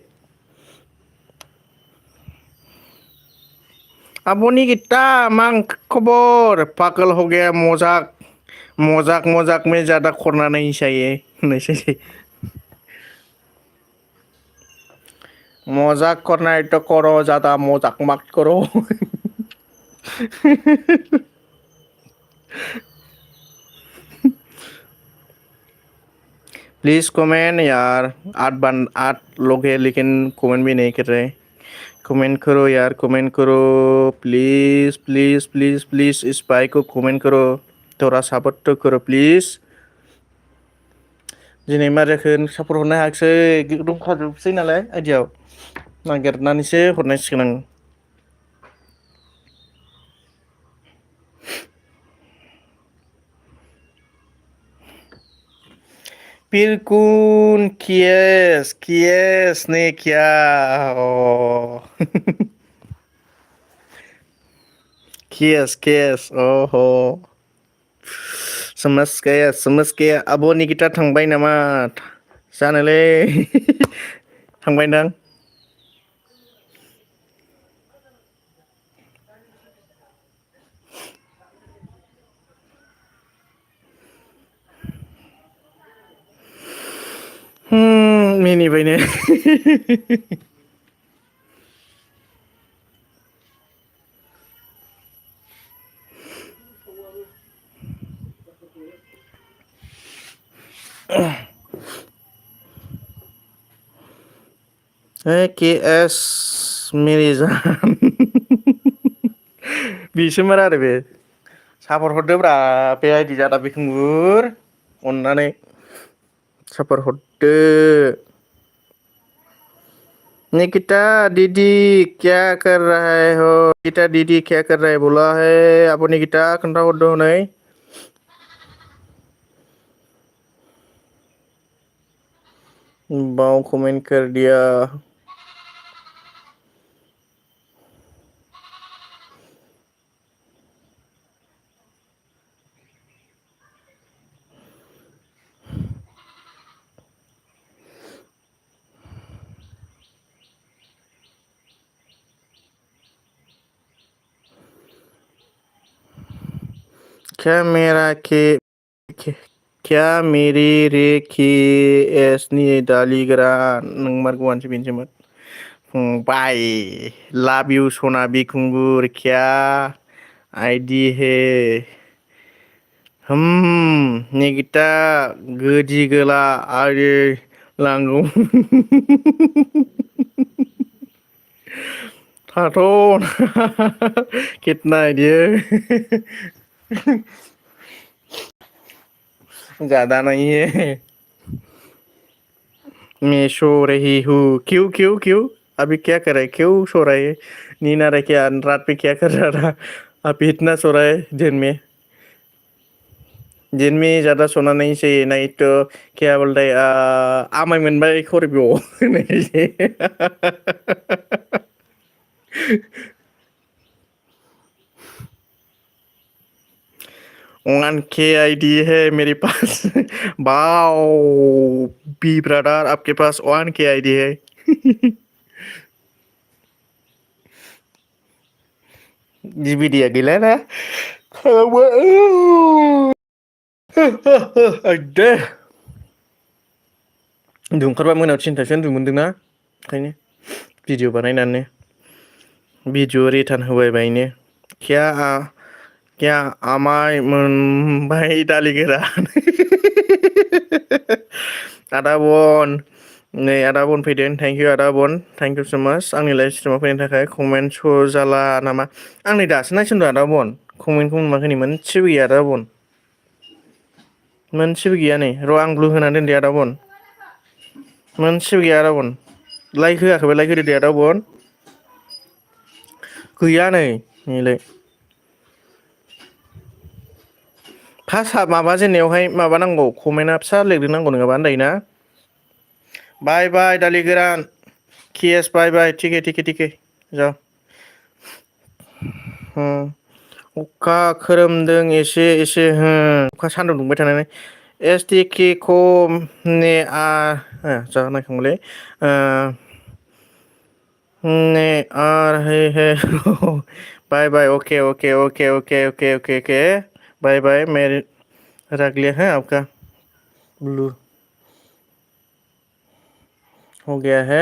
आब'नि गिता मा खबर पागल हो गया मजाक में ज्यादा करना नहीं चाहिए होननायसै मजाक करना है तो करो ज्यादा मजाक मत करो प्लीज कमेंट यार 8 लोग हैं लेकिन कमेंट भी नहीं कर रहे कमेंट करो यार कमेंट करो प्लीज प्लीज प्लीज प्लीज इस भाई को कमेंट करो थोड़ा सपोर्ट तो करो प्लीज दिनै मा जाखो सापर्ट हरनो हायाखिसै दंखाजोबसै नालाय आइडियाव नागिरनानैसो हरनांसिगोन आं बिल्कुल किएस ने क्या किएस ओहो समज गया आब' निकिता थांबाय नामा जानोलै थांबायदां मिनिबायनो केएस मेरे जान बिसोमोन आरो बे सापर्ट हरदोब्रा बे आइदि जादा बिखुंगुर अननानै सापर्ट हरदो निकिता दीदी क्या कर रहा है हो निकिता दीदी क्या कर रहा है बोला है अब निकिता खोन्थाहरदो हनै बाव कमेंट कर दिया क्या मेरा क्या मेरे रे के एस नि दालिग्रा नंमारगौ आनसो बेनोसोमोन फंबाय लाभ इउ सना बिखुंगुर क्या आइडि है निगिता गोदि गोला आरो लांगौ थाथ' कितना आइडिया ज्यादा नहीं है मैं सो रही हूँ क्यों क्यों क्यों अभी क्या कर रहा है क्यों सो रहा है नींद आ रहा है क्या रात पे क्या कर रहा था अभी इतना सो रहा है दिन में ज़्यादा सोना नहीं चाहिए नहीं तो क्या बोलते हैं आमाय मोनबाय खरबियाव होननाय जायो वन के आईडी है मेरे पास वाओ बी ब्रदर आपके पास वन के आईडी है जीबीडिया गैला ना दे उन्दुओंखारबा मोनायाव थिनथासो उन्दुमोनदोंना ओंखायनो भिडिअ बानायनानै भिडिअ रिटार्न होबाय बायनो क्या आमाय मोनबाय दालि गोरान आदा बन नै आदा बन फैदों थेंक इउ आदा बन थेंक इउ सो माच आंनि लाइभ स्ट्रिमाव फैनो थाखाय कमेन्ट श' जाला नामा आं नै दासो नायसनदों आदा बन कमेन्टखौ मोनाखै नै मोनसेबो गैया आदा बन मोनसेबो गैया नै र' आं ब्लु होनानै दोनदे आदा बन मोनसेबो गैया आदा बन लाइक होआखैबा लाइक होदो दे आदा बन गैया नैलाय फार्स्ट माबा जेननायावहाय माबा नांगौ कमेन्टआ फिसा लिरनांगौ नङाबा आन्दायोना बाय बाय दालि गोरान केएस बाय बाय टिके जा अखा खोरोमदों एसे अखा सान्दुं दुंबाय थानानै एस टि के खौ ने जा नायखांबायलै ने आर हे बाय बाय ओके बाय बाय मेरे रख लिया है आपका ब्लू हो गया है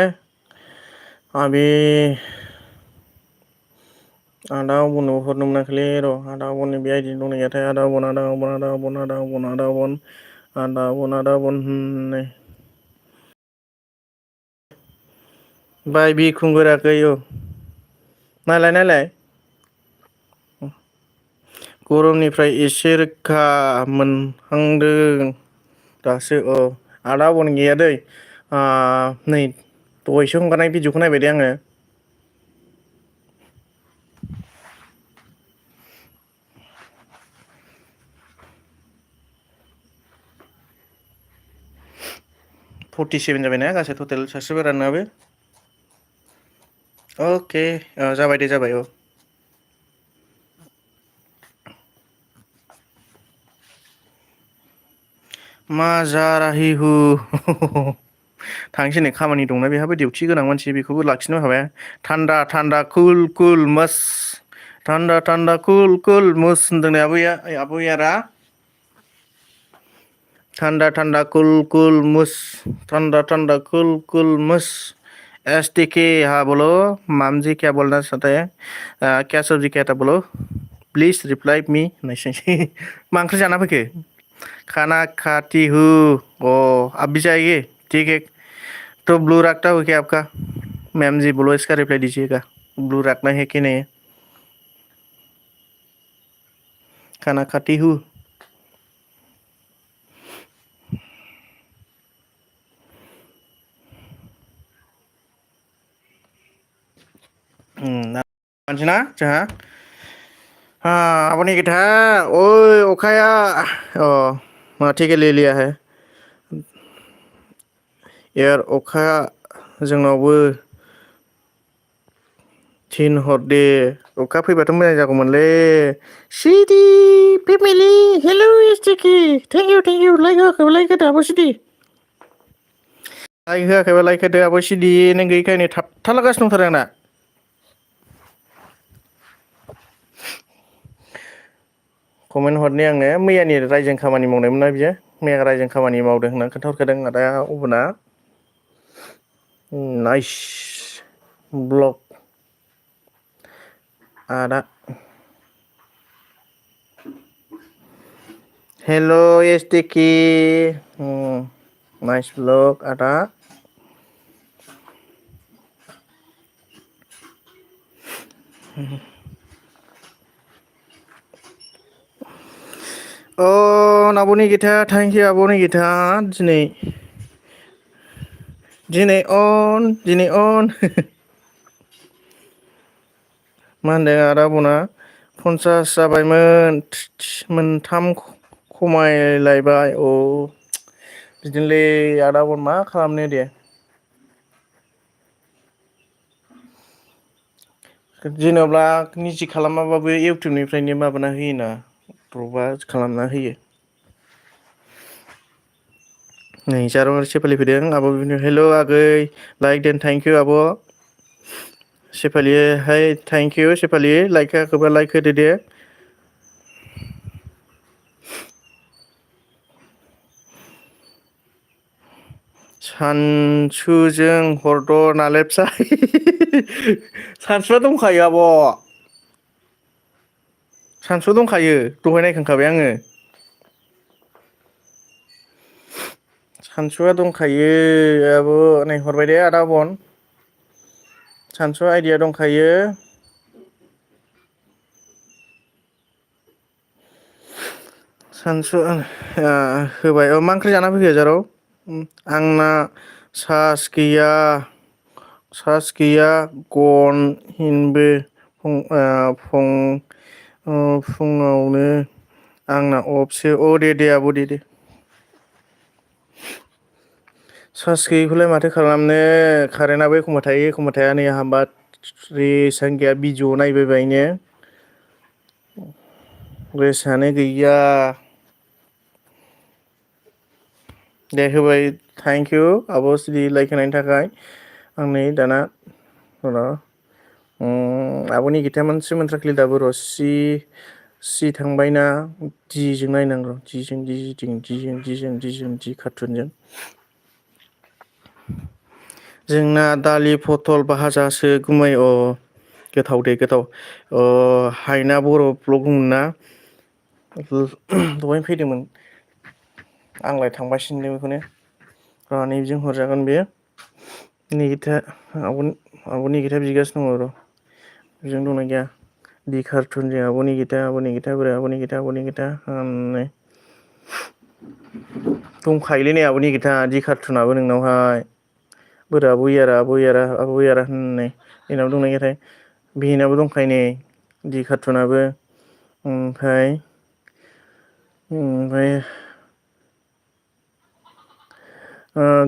अभी आदा बननो हरनो मोनाखैलै र' आदा बननि बे आइडि दंना गैयाथाय आदा बन होननाय बाय बि खुंगुराखै नायलाय गरमनिफ्राय एसे रैखा मोनहांदों दासो आदा बन गैया दै नै दहायसो हगारनाय भिडिअखौ नायबाय दे आङो 47 जाबाय ना गासै टटेल साबस्क्राइबाराबो ओके जाबाय दे जाबाय मा जा रही हु थांसै नै खामानि दंना बेहाबो डिउटि गोनां मानसि बेखौबो लाखिनो हाबाय थान्दा कुल मस थान्दा कुल मस होनदों नै आबैयारा ठंडा कुल मुस ठंडा कुल मुस एसटीके हाँ बोलो माम जी क्या बोलना चाहते हैं क्या सब्जी कहता बोलो प्लीज रिप्लाई मी नहीं मा ओंख्रि जाना फैखो खाना खाती हूँ अब भी जाइए ठीक है तो ब्लू रखता हूँ क्या आपका मैम जी बोलो इसका रिप्लाई दीजिएगा ब्लू रखना है कि नहीं खाना खाती हूँ मानसिना जोंहा अपनी गिटा ओए ओखाया ठीक है ले लिया है यार अखाया जोंनावबो थिनहरदे अखा फैबाथ' मोजां जागौमोनलै सिटि फेमिलि हेलौ एसटिके थेंक इउ लाइक होआखैबा लाइक होदो आब' सिटि लाइक होआखैबा लाइक होदो आब' सिटि नों गैयैखायनो थाबथालागासिनो दंथारो आंना कमेन्ट हरनि आंनो मैयानि रायजों खामानि मावनायमोन ना बियो मैया रायजों खामानि मावदों होनना खोन्थाहरखादों आदाया अबुना नाइस ब्लग आदा हेल' एसटिकि नाइस ब्लग आदा आब'नि गिथा थेंक इउ आब'नि गिथा दिनै अन मा होनदों आदा बुना 50 जाबायमोन मोनथाम खमायलायबाय बिदिनोलै आदा बुन मा खालामनो दे जेनेब्ला निजि खालामाबाबो इउटुबनिफ्रायनो माबाना होयोना प्रबा खालामना होयो नै जारौ सेफालि फैदों आब' बिनो हेल' आगै लाइक देन थेंक इउ आब' सेफालि हाय थेंक इउ सेफालि लाइक होआखैबा लाइक होदो दे सानसुजों हरद' नालाय फिसा सानसुआ दंखायो आब' सानसु दंखायो दहाय नायखांखाबाय आङो सानसुआ दंखायो आब' नै हरबाय दे आदा बन सानसु आइदिया दंखायो सानसु होबाय मा ओंख्रि जाना फैखो जारौ आंना सार्स गैया गन हिनबो फुङावनो आंना अफसो दे आब' दे चार्ज गैयिखौलाय माथो खालामनो कारेन्टआबो एखमबा थायो एखमबा थाया नै आंहा रेसानो गैया भिडिअ नायबायबायनो रेसानो गैया दे होबाय थेंक इउ आब' सिरि लाइक होनायनि थाखाय आं नै दाना आब'नि गिथा मोनसे मोनथ्राखै दाबो र' सि थांबायना दिजों नायनांगौ दि कार्टुनजों जोंना दालि पथल भाजासो गुमै गोथाव दे गोथाव हायना बर' ब्लग दंना दहायनो फैदोंमोन आंलाय थांबासिनो बेखौनो नैबिजों हरजागोन बेयो निगिथा आब'नि गिथा बिगासिनो दङ र' बेजों दंना गैया दि कार्टुनजों आब'नि गिथा बोरै आब'नि गिथा दंखायोलै नै आब'नि गिथा दि कार्टुनाबो नोंनावहाय बोरो आब' इयारा होननाय बेनाव दंना गैयाथाय बेनाबो दंखायो नै दि कार्टुनाबो ओमफ्राय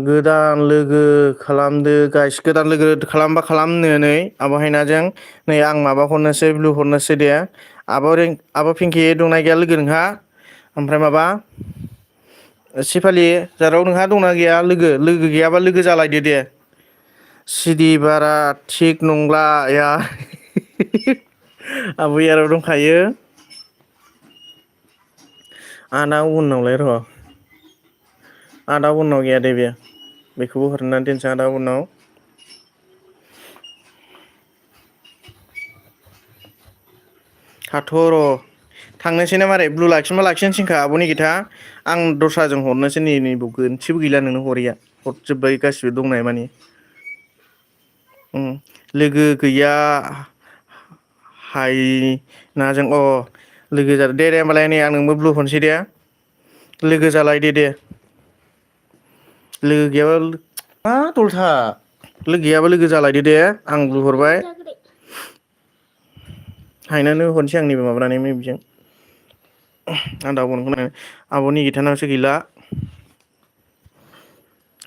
गोदान लोगो खालामदो गाइस गोदान लोगो खालामबा खालामनो नै आब' हायनाजों नै आं माबा हरनोसै ब्लु हरनोसै दे आब' पिंकि दंना गैया लोगो नोंहा ओमफ्राय माबा सेफालि जारौ नोंहा दंना गैया लोगो गैयाबा लोगो जालायदो दे सिरि बारा थिग नंला आब' इयाराव दंखायो आदा उनावलाय र' आदा उनाव गैया दे बेखौबो हरनानै दोनसै आदा उनाव थाथ' र' थांनोसै ना मारै ब्लु लाखिनोबा लाखिनोसैखा आब'नि गिथा आं दस्राजों हरनोसै नै मोनसेबो गैला नोंनो हरैया हरजोब्बाय गासिबो दंनाय मानि लोगो गैया हायनाजों लोगो जादों दे होमबालाय नै आं नोंबो ब्लु हरनोसै दे लोगो जालायदो दे लोगो गैयाबा मा दलथा लोगो गैयाबा लोगो जालायदो दे आं ब्लु हरबाय हायनानो हरनोसै आं नैबे माबानानै बेजों आब'नि गिथानावसो गैला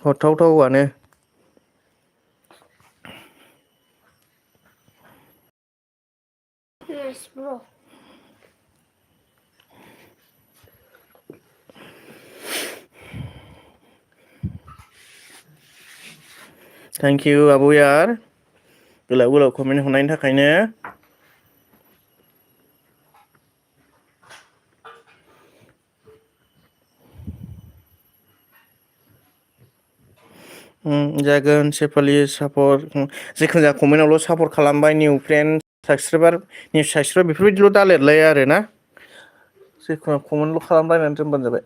हरथावथावआनो थेंक इउ आब' यार गोलाव कमेन्ट हरनायनि थाखायनो जागोन सेफालि सापर्ट जिखुनु जाया कमेन्टआवल' सापर्ट खालामबाय निउ फ्रेन्ड साबसक्राइबार बेफोरबायदिल' दालिरलाया आरो ना जिखुनु कमेन्टल' खालामलायनानै दोनबानो जाबाय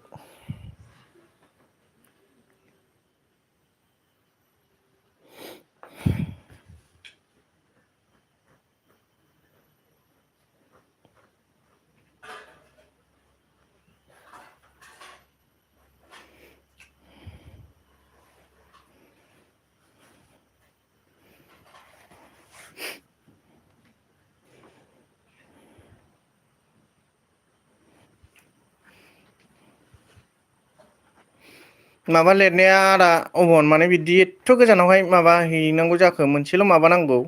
माबा लिरनाया आदा अबन माने बिदि एथ' गोजानावहाय माबा हैनांगौ जाखो मोनसेल' माबा नांगौ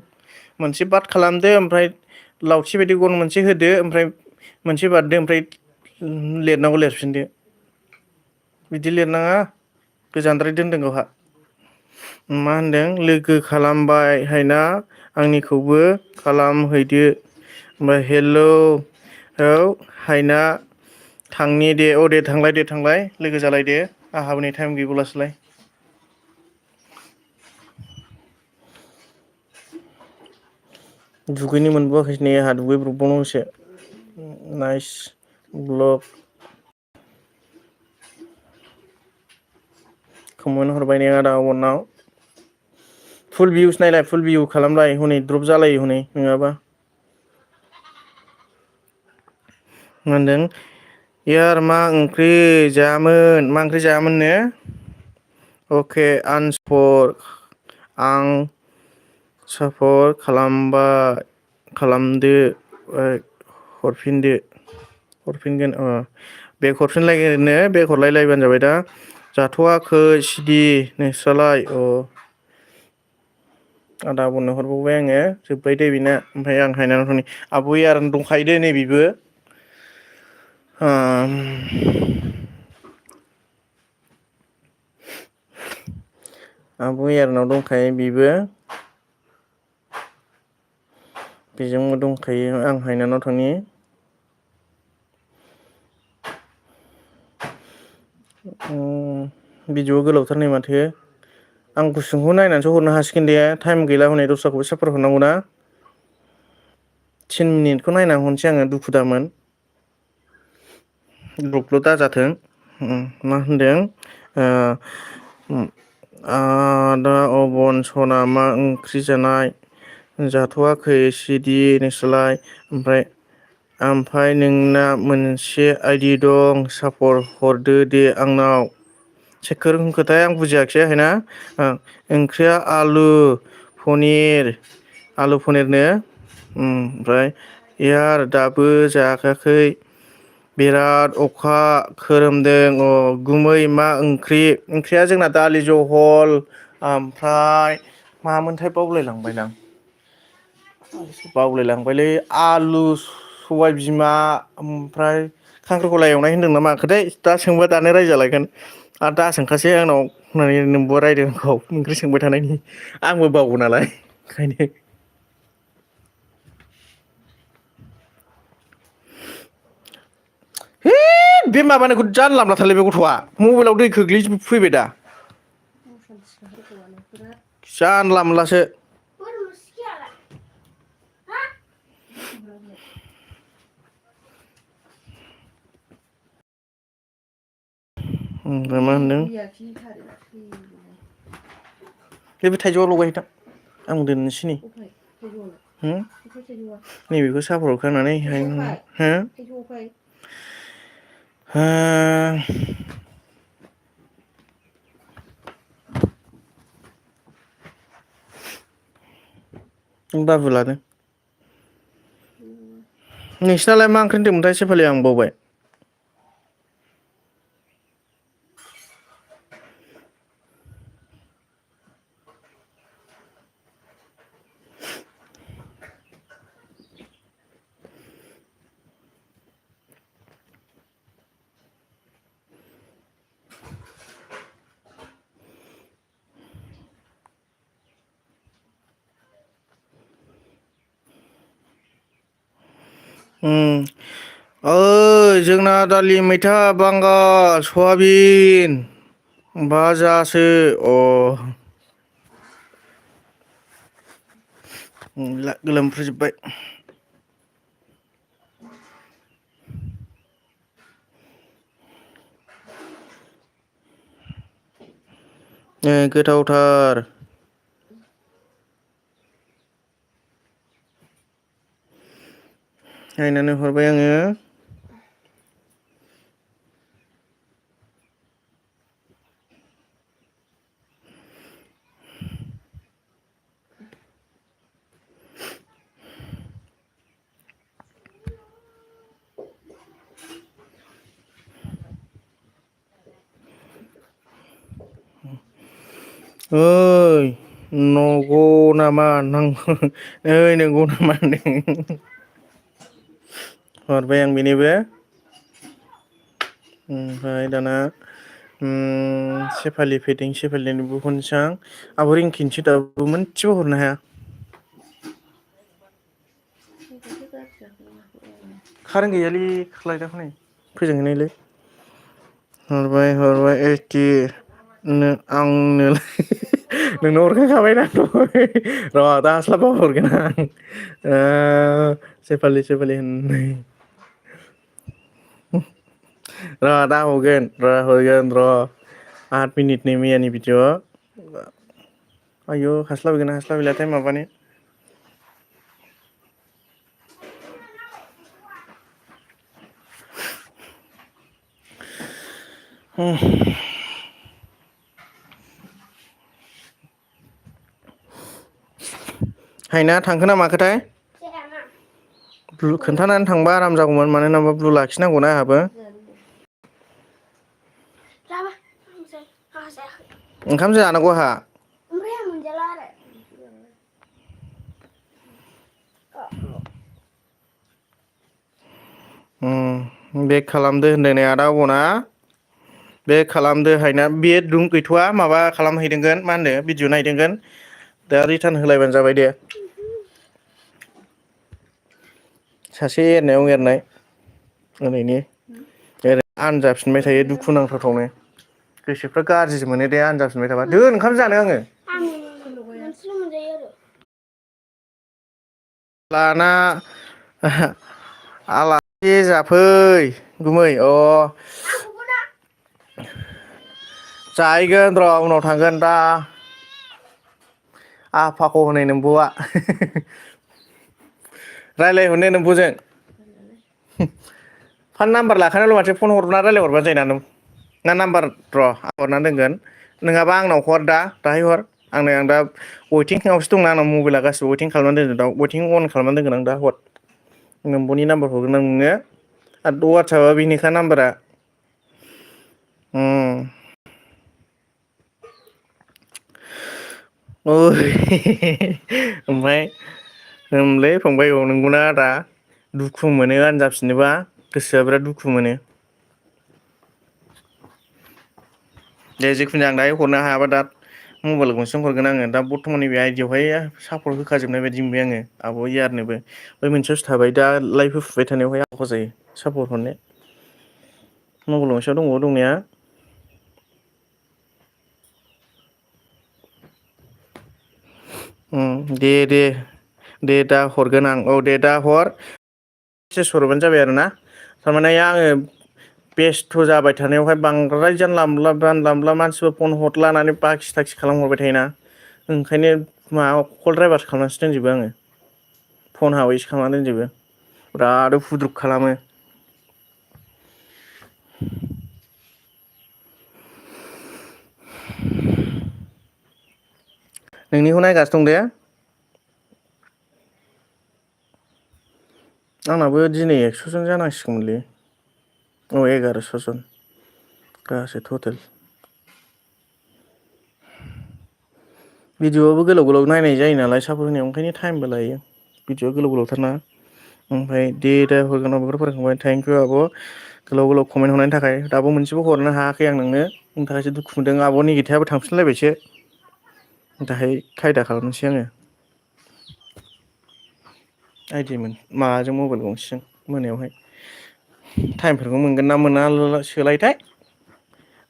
मोनसे बाद खालामदो ओमफ्राय लावथि बायदि गन मोनसे होदो ओमफ्राय मोनसे बारदो ओमफ्राय लिरनांगौ लिरफिनदो बिदि लिरनाङा गोजानद्राय दोनदों गावहा मा होनदों लोगो खालामबाय हायना आंनिखौबो खालामहैदो ओमफ्राय हेलौ औ हायना थांनि दे औ दे थांलाय लोगो जालायदो आंहाबो नै टाइम गैबावलासोलाय दुगैनो मोनबोआखै नै आंहा दुगैब्रबबावनांगौसो नाइस ब्लग कमेन्ट हरबाय ने आदा अबनाव फुल भिउस नायलाय फुल भिउ खालामलाय हनै द्रप जालायो हनै नङाबा मा होनदों यार मा ओंख्रि जायामोननो अके आनसपर आं सापर्ट खालामदो हरफिनगोन बेग हरफिनलायनो बेग हरलायलायबानो जाबाय दा जाथ'वाखै सिरि नोंस्रालाय आदा बुननो हरबावबाय आङो जोब्बाय दे बेना ओमफ्राय आं हायनानाव आब'इ आरो दंखायो दे नै बेबो आब' यारनाव दंखायो बेबो बेजोंबो दंखायो आं हायनानाव थांनि भिडिअआ गोलावथार नै माथो आं गुसुंखौ नायनानैसो हरनो हासिगोन दे टाइम गैला हनै दस्राखौबो साफर हरनांगौ ना 3 मिनिटखौ नायनानै हरनोसै आङो दुखु दामोन ब्लकल' दाजाथों मा होनदों आदा अबन सना मा ओंख्रि जानाय जाथ'वाखै सिरि नोंस्रालाय ओमफ्राय नोंना मोनसे आइडि दं सापर्ट हरदो दे आंनाव सोरखौ होनखोथाय आं बुजियाखिसै हायना ओंख्रिया आलु पनिरनो ओमफ्राय यार दाबो जाखायाखै बिराद अखा खोरोमदों गुमै मा ओंख्रिया जोंना दालि जहल ओमफ्राय मामोनथाय बावलायलांबायलै आलु सबाय बिमा ओमफ्राय खांख्रिखला एवनाय होनदों ना माखोथाय दा सोंबा दानो रायजालायगोन आरो दा सोंखासै आंनाव होननानै नोंबो रायदों आंखौ ओंख्रि सोंबाय थानायनि आंबो बावो नालाय ओंखायनो है बे माबानायखौ जानला मोनलाथारलै बे गथ'आ मबाइलाव दै खोख्लैफैबाय दा जानला मोनलासो ओमफ्राय मा होनदों बे थाइजौआव लगायहैथां आं दोननोसै नै नैबेखौ साफर हरखांनानै बाबु लादों नोंसिनालाय मा ओंख्रि होनदोंमोनथाय सेफालि आं बावबाय ओइ जोंना दालि मैथा बांगाल सवाबिन भाजासो गोलोमफ्रुजोब्बाय। गोथावथार। नायनानै हरबाय आङो। ओइ नंगौ नामा ओइ नंगौ नामा होनदों। हरबाय आं बेनोबो। ओमफ्राय दाना सेफालि फैदों सेफालिनोबो हरनोसै आं आब' रिंकिनोसो दाबो मोनसेबो हरनो हाया। कारेन्ट गैयालै लाइटआनो नै फोजोंहैनायलै। हरबाय एखे आंनोलाय नोंनो हरखांखाबाय ना दहाय र' दा हास्लाबा हरगोन आं सेफालि होननाय र' दा हरगोन र' 8 मिनिटनि मैयानि भिडिअ' आयौ हास्लाबगोन ना हास्लाबलाथाय माबानो हायना थांखो ना माखोथाय खोन्थानानै थांबा आराम जागौमोन मानो होनोबा ब्लु लाखिनांगौना आंहाबो ओंखाम जानांगौ आंहा बेक खालामदो होनदों नै आदा अब'ना बेक खालामदो हायना बे गैथ'वा माबा खालामहैदोंगोन मा होनो भिडिअ नायदोंगोन दा रिटार्न होलायबानो जाबाय दे सासे एरनायाव एरनाय ओरैनो आनजाफिनबाय थायो दुखु नांथावथावनो गोसोफ्रा गाज्रि मोनो दे आनजाफिनबाय थाबा दोन ओंखाम जानो आङो लाना आलासि जाफै गुमै जाहैगोन र' उनाव थांगोन दा आफाखौ हनै नोमबौआ रायज्लायहरनो नोमबौजों फान नाम्बार लाखानायल' माथो फन हरना रायज्लायहरबानो जायोना नों ना नाम्बार र' हरना दोनगोन नङाबा आंनाव हर दाहाय हर आं दा वेटिंआवसो दंना आंनाव मबाइला गासिबो वेटिं खालामनानै दोनदों दा वेटिं अन खालामनानै दोनगोन आं दा हर नोमब'नि नाम्बार हरगोन आं नोंनो आरो वाट्सएपआ बेनिखा नाम्बारा ओमफ्राय होनलै फंबाय नंगौना आदा दुखु मोनो आनजाफिननोबा गोसोआ बिराद दुखु मोनो दे जिखुनु आं दायो हरनो हायाबा दा मबाइल गंसेजों हरगोन आङो दा बर्थ'मान बे आइडियावहाय सापर्ट होखाजोबनाय बायदि मोनबाय आङो आब' इयारनोबो बै मोनसेयावसो थाबाय दा लाइभ होफुबाय थानायावहाय आख' जायो सापर्ट हरनो मबाइल गंसेयाव दङ दंनाया दे दा हरगोन आं दे दा हर मेसेज हरबानो जाबाय आरो ना थारमाने आङो बेस्थ' जाबाय थानायावहाय बांद्राय जानला मोनला मानसिफोर फन हरलानानै बाखि थाखि खालामहरबाय थायोना ओंखायनो माबा कल द्राइभार्स खालामनानैसो दोनजोबो आङो फन हावैसो खालामना दोनजोबो बिराद उपद्रुब खालामो नोंनिखौ नायगासिनो दं दे आंनाबो दिनै 100 जन जानांसिगौमोनलै 1100 जन गासै टटेल भिडिअ'आबो गोलाव गोलाव नायनाय जायो नालाय सापर्ट होनायाव ओंखायनो टाइमबो लायो भिडिअआ गोलाव गोलावथारना ओमफ्राय दा हरगोन आब'खौ फरायखांबाय थेंक इउ आब' गोलाव गोलाव कमेन्ट हरनायनि थाखाय दाबो मोनसेबो हरनो हायाखै आं नोंनो बेनि थाखायसो दुखु मोनदों आब' निगिथायाबो थांफिनलायबायसो दाहाय खायदा खालामनोसै आङो आइदिमोन माबाजों मबाइल गंसेजों मोनायावहाय टाइमफोरखौ मोनगोन ना मोना सोलायथाय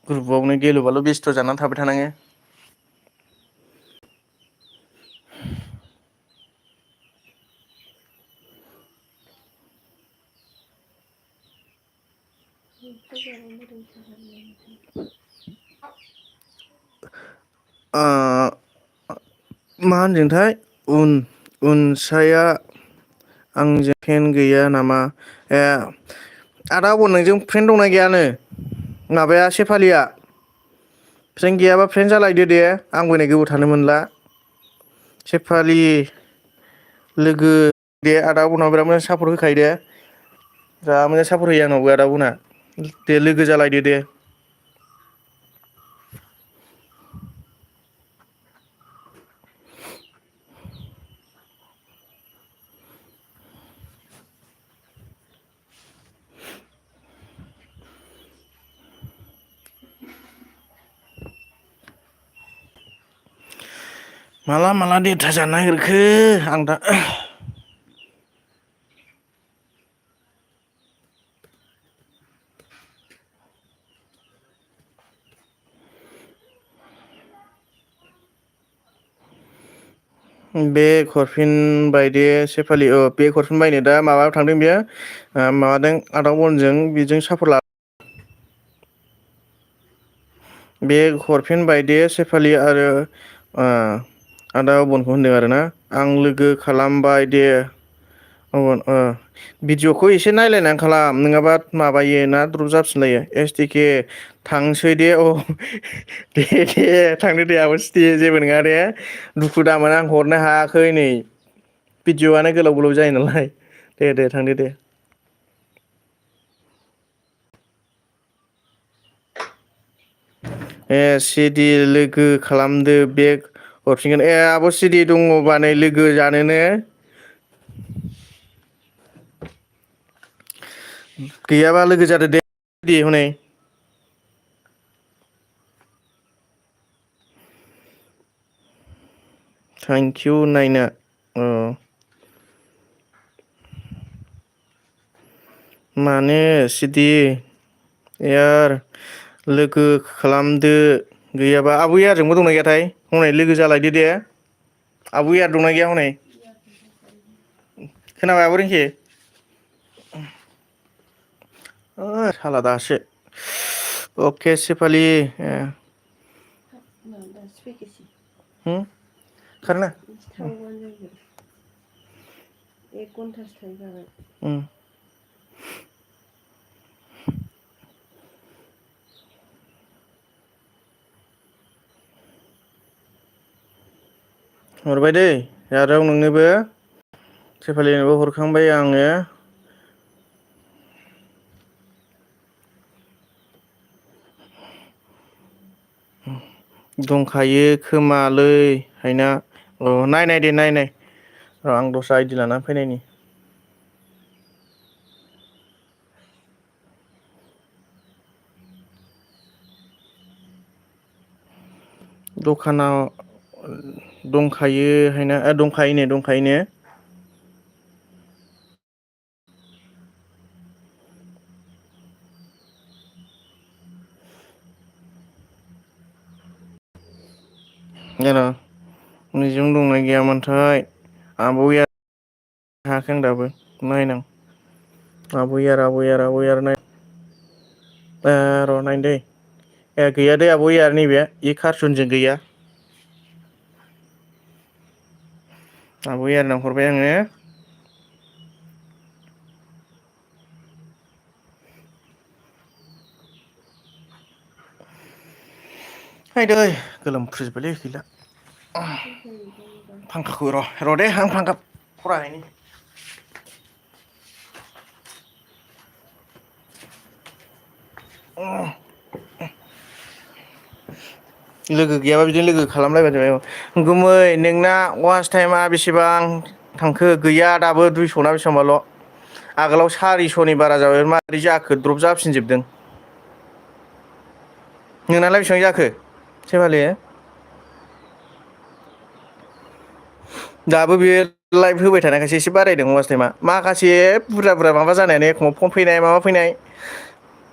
ग्रुपावनो गेलेबाल' बेस्थ' जानानै थाबाय थानाङो मा होनदोंथाय उनसाया आंजों फ्रेन्ड गैया नामा? ए आदा अबन नोंजों फ्रेन्ड दंना गैयानो माबाया सेफालिया फ्रेन्ड गैयाबा फ्रेन्ड जालायदो दे आंबो नै गोबाव थानो मोनला सेफालि लोगो दे आदा अबनाव बिराद मोजां सापर्ट होखायो दे जा मोजां सापर्ट होयो आंनावबो आदा अबना दे लोगो जालायदो दे माला माला देथा जानो नागिरखो आं दा बेग हरफिनबाय दे सेफालि बेग हरफिनबायनो दा माबायाव थांदों बेयो माबादों आदा अबनजों बेजों सापर्ट ला बेग हरफिनबाय दे सेफालि आरो आदा अबनखौ होनदों आरोना आं लोगो खालामबाय दे अबन भिडिअखौ एसे नायलायनानै खालाम नङाबा माबायो ना द्रप जाफिनलायो एसटि के थांसै दे दे दे थांदो दे आब' सिटि जेबो नङा दे दुखु दामोन आं हरनो हायाखै नै भिडिअ'आनो गोलाव गोलाव जायो नालाय दे दे थांदो दे सिडि लोगो खालामदो बेग हरफिनगोन आब' सिडि दङबा नै लोगो जानोनो गैयाबा लोगो जादो दे हनै थेंकिउ नायना मानो सिडि यार लोगो खालामदो गैयाबा आब' यारजोंबो दंना गैयाथाय हनै लोगो जालायदो दे आब' यार दंना गैया हनै खोनाबाय आब' रिंकि साला दासो अके सेफालि खारना एक घन्टासो थायो जागोन हरबाय दै जारौ नोंनोबो सेफालिनोबो हरखांबाय आङो दंखायो खोमालै हायना नायनाय दे नायनाय र' आं दस्रा आइडि लानानै फैनायनि दखानाव दंखायो हायना दंखायो ने र' नोंजों दंना गैयामोनथाय आब'या हायाखै आं दाबो नायनां आब' यार नाय र' नायनो दै गैया दै आब' यार नैबे इ कारटुनजों गैया आब' यारनाव हरबाय आङो हायदै गोलोमफ्रुजोब्बायलै गैला फांखाखौ र' दे आं फांखा फरायहैनि लोगो गैयाबा बिदिनो लोगो खालामलायबानो जाबाय गुमै नोंना वाच टाइमा बेसेबां थांखो गैया दाबो 200 ना बेसेबांबाल' आगोलाव 400नि बारा जाबाय मारै जाखो द्रप जाफिनजोबदों नोंनालाय बेसेबां जाखो सेफालि दाबो बेयो लाइभ होबाय थानायखायसो एसे बारायदों वाच टाइमा माखासे बुरजा माबा जानायानो एखमबा फन फैनाय माबा फैनाय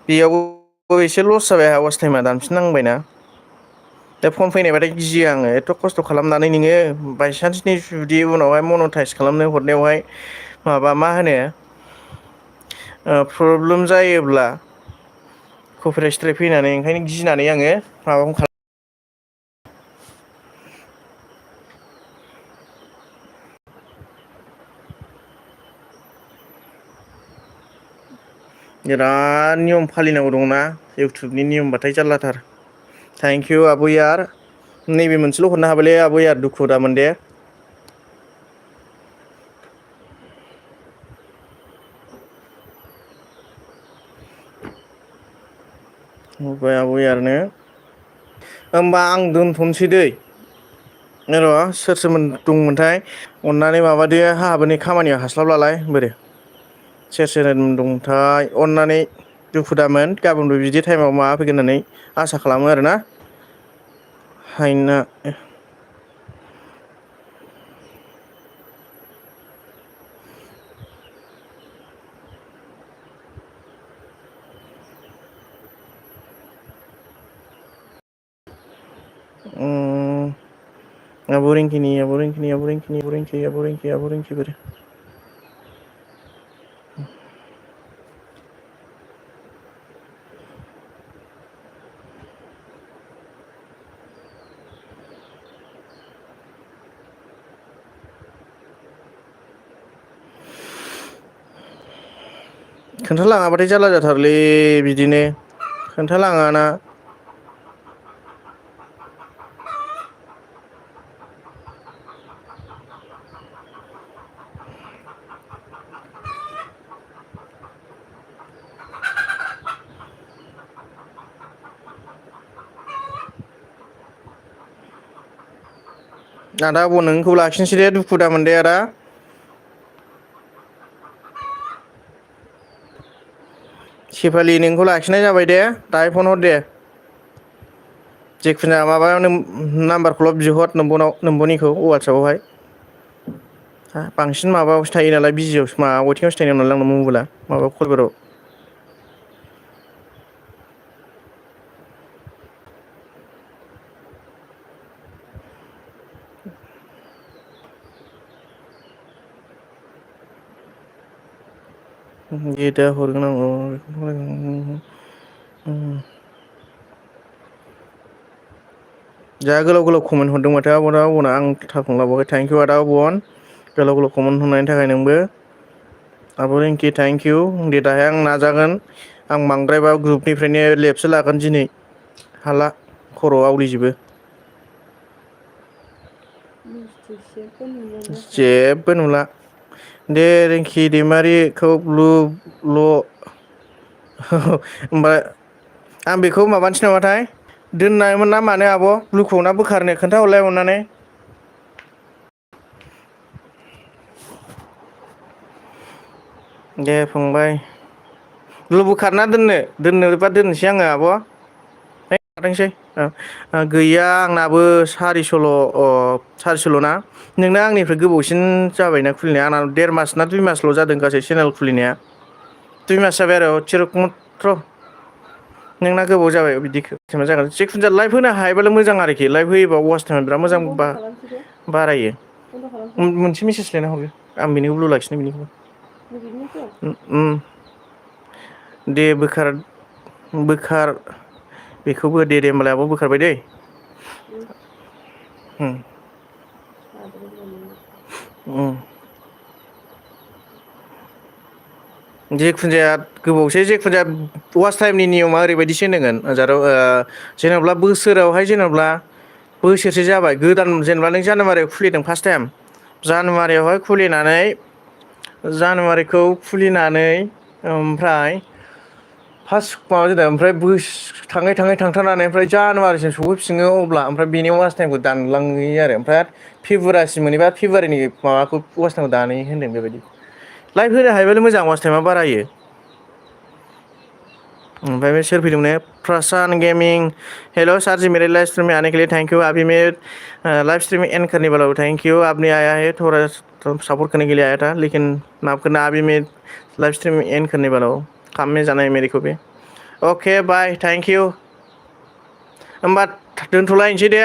बेयावबो एसे लस जाबाय आंहा वाच टाइमा दानफिननांबायना दा फन फैनायबाथाय गियो आङो एथ' खस्थ' खालामनानै नोङो बायसान्सनि जुदि उनावहाय मनेटाइस खालामनो हरनायावहाय माबा मा होनो प्रब्लेम जायोब्ला कपिराइट स्ट्राइक फैनानै ओंखायनो गिनानै आङो माबाखौ खालाम बिराद नियम फालिनांगौ दंना इउटुबनि नियमबाथाय जारलाथार। थेंक इउ आब' यार नैबे मोनसेल' हरनो हाबायलै आब' यार दुखु दामोन दे। होबाय आब' यारनो होमबा आं दोनथ'नोसै दै र' सोर सोरमोन दंमोनथाय अननानै माबादो आंहाबो नै खामानियाव हास्लाबलालाय बोरो सोर सोर दंथाय अननानै दुखु दामोन गाबोनबो बिदि टाइमाव माबा फैगोन होननानै आसा खालामो आरोना हायना आब' रिंकिनि आब' रिंकिनि आब' रिंकिनि आब' रिंकि आब' रिंकि आब' रिंकि बोरो खोन्थालाङाबाथाय जारला जाथारोलै बिदिनो खोन्थालाङाना आदा आब' नोंखौ लाखिनोसै दे दुखु दामोन दे आदा सेफालि नोंखौ लाखिनाय जाबाय दे दाहाय फन हर दे जेखुनु माबा नाम्बारखौल' बिहर नोंब'निखौ वाट्सएपावहाय बांसिन माबायावसो थायो नालाय बिजियावसो मा वेटिंआवसो थायो नालाय आंना मबाइला माबा कलबाराव दे दा हरगोन आं जा गोलाव गोलाव कमेन्ट हरदों माथो आब'ना आं थालखौनो लाबावाखै थेंक इउ आदा अबन गोलाव गोलाव कमेन्ट हरनायनि थाखाय नोंबो आब' रिंकि थेंक इउ दे दाहाय आं नाजागोन आं बांद्रायबा ग्रुपनिफ्रायनो लेबसो लागोन दिनै हाला खर' आवलिजोबो जेबो नुला दे रिंकि दैमारिखौ होमबा आं बेखौ माबानोसै नामाथाय दोननायमोन ना मानो आब' ब्लुखौ ना बोखारनो खोन्थाहरलाय अननानै दे फंबाय ब्लु बोखारना दोननोबा दोननोसै आङो आब' थाथोंसै गैया आंनाबो सारिसल' ना नोंना आंनिफ्राय गोबावसिन जाबायना खुलिनाया आंना 1.5 मास ना 2 मासल' जादों गासै चेनेल खुलिनाया 2 मास जाबाय आरो थिरकमत्र नोंना गोबाव जाबाय बिदि जागोन जिखुनु जाया लाइभ होनो हायोबालाय मोजां आरोखि लाइभ होयोबा वास टाइमा बिराद मोजां बारायो मोनसे मेसेज लिरना हरगो आं बेनिखौ ब्लु लाखिनो बेनिखौ दे बोखार बेखौबो दे होमबालाय आब' बोखारबाय दै जेखुनु जाया गोबावसै जेखुनु जाया वास टाइमनि नियमा ओरैबायदिसो होनदोंगोन जेन'ब्ला बोसोरावहाय जेन'ब्ला बोसोरसे जाबाय गोदान जेनेबा नों जानुवारियाव खुलिदों फार्स्ट टाइम जानुवारियावहाय जानुवारिखौ खुलिनानै ओमफ्राय फार्स्ट माबा जादों ओमफ्राय थाङै थाङै थांथारनानै ओमफ्राय जानुवारिसिम सफैफिनो अब्ला ओमफ्राय बेनि वास टाइमखौ दानलाङो आरो ओमफ्राय फेब्रुवारिसिम मोनहैबा फेब्रुवारिनि माबाखौ वास टाइमखौ दानै होनदों बेबायदि लाइभ होनो हायोबालाय मोजां वास टाइमा बारायो ओमफ्राय बे सोर फैदोंमोन प्रसान गेमिं हेल' सर जी मेरे लाइव स्ट्रीम में आने के लिए थैंक यू अभी मैं लाइव स्ट्रीम एंड करने वाला हूँ थैंक यू आपने आया है थोड़ा सपोर्ट करने के लिए आया था लेकिन माफ करना अभी मैं लाइव स्ट्रीम एंड करने वाला हूँ काम में जाना है मेरे को भी अके बाय थैंक यू होमबा दोनथ'लायनोसै दे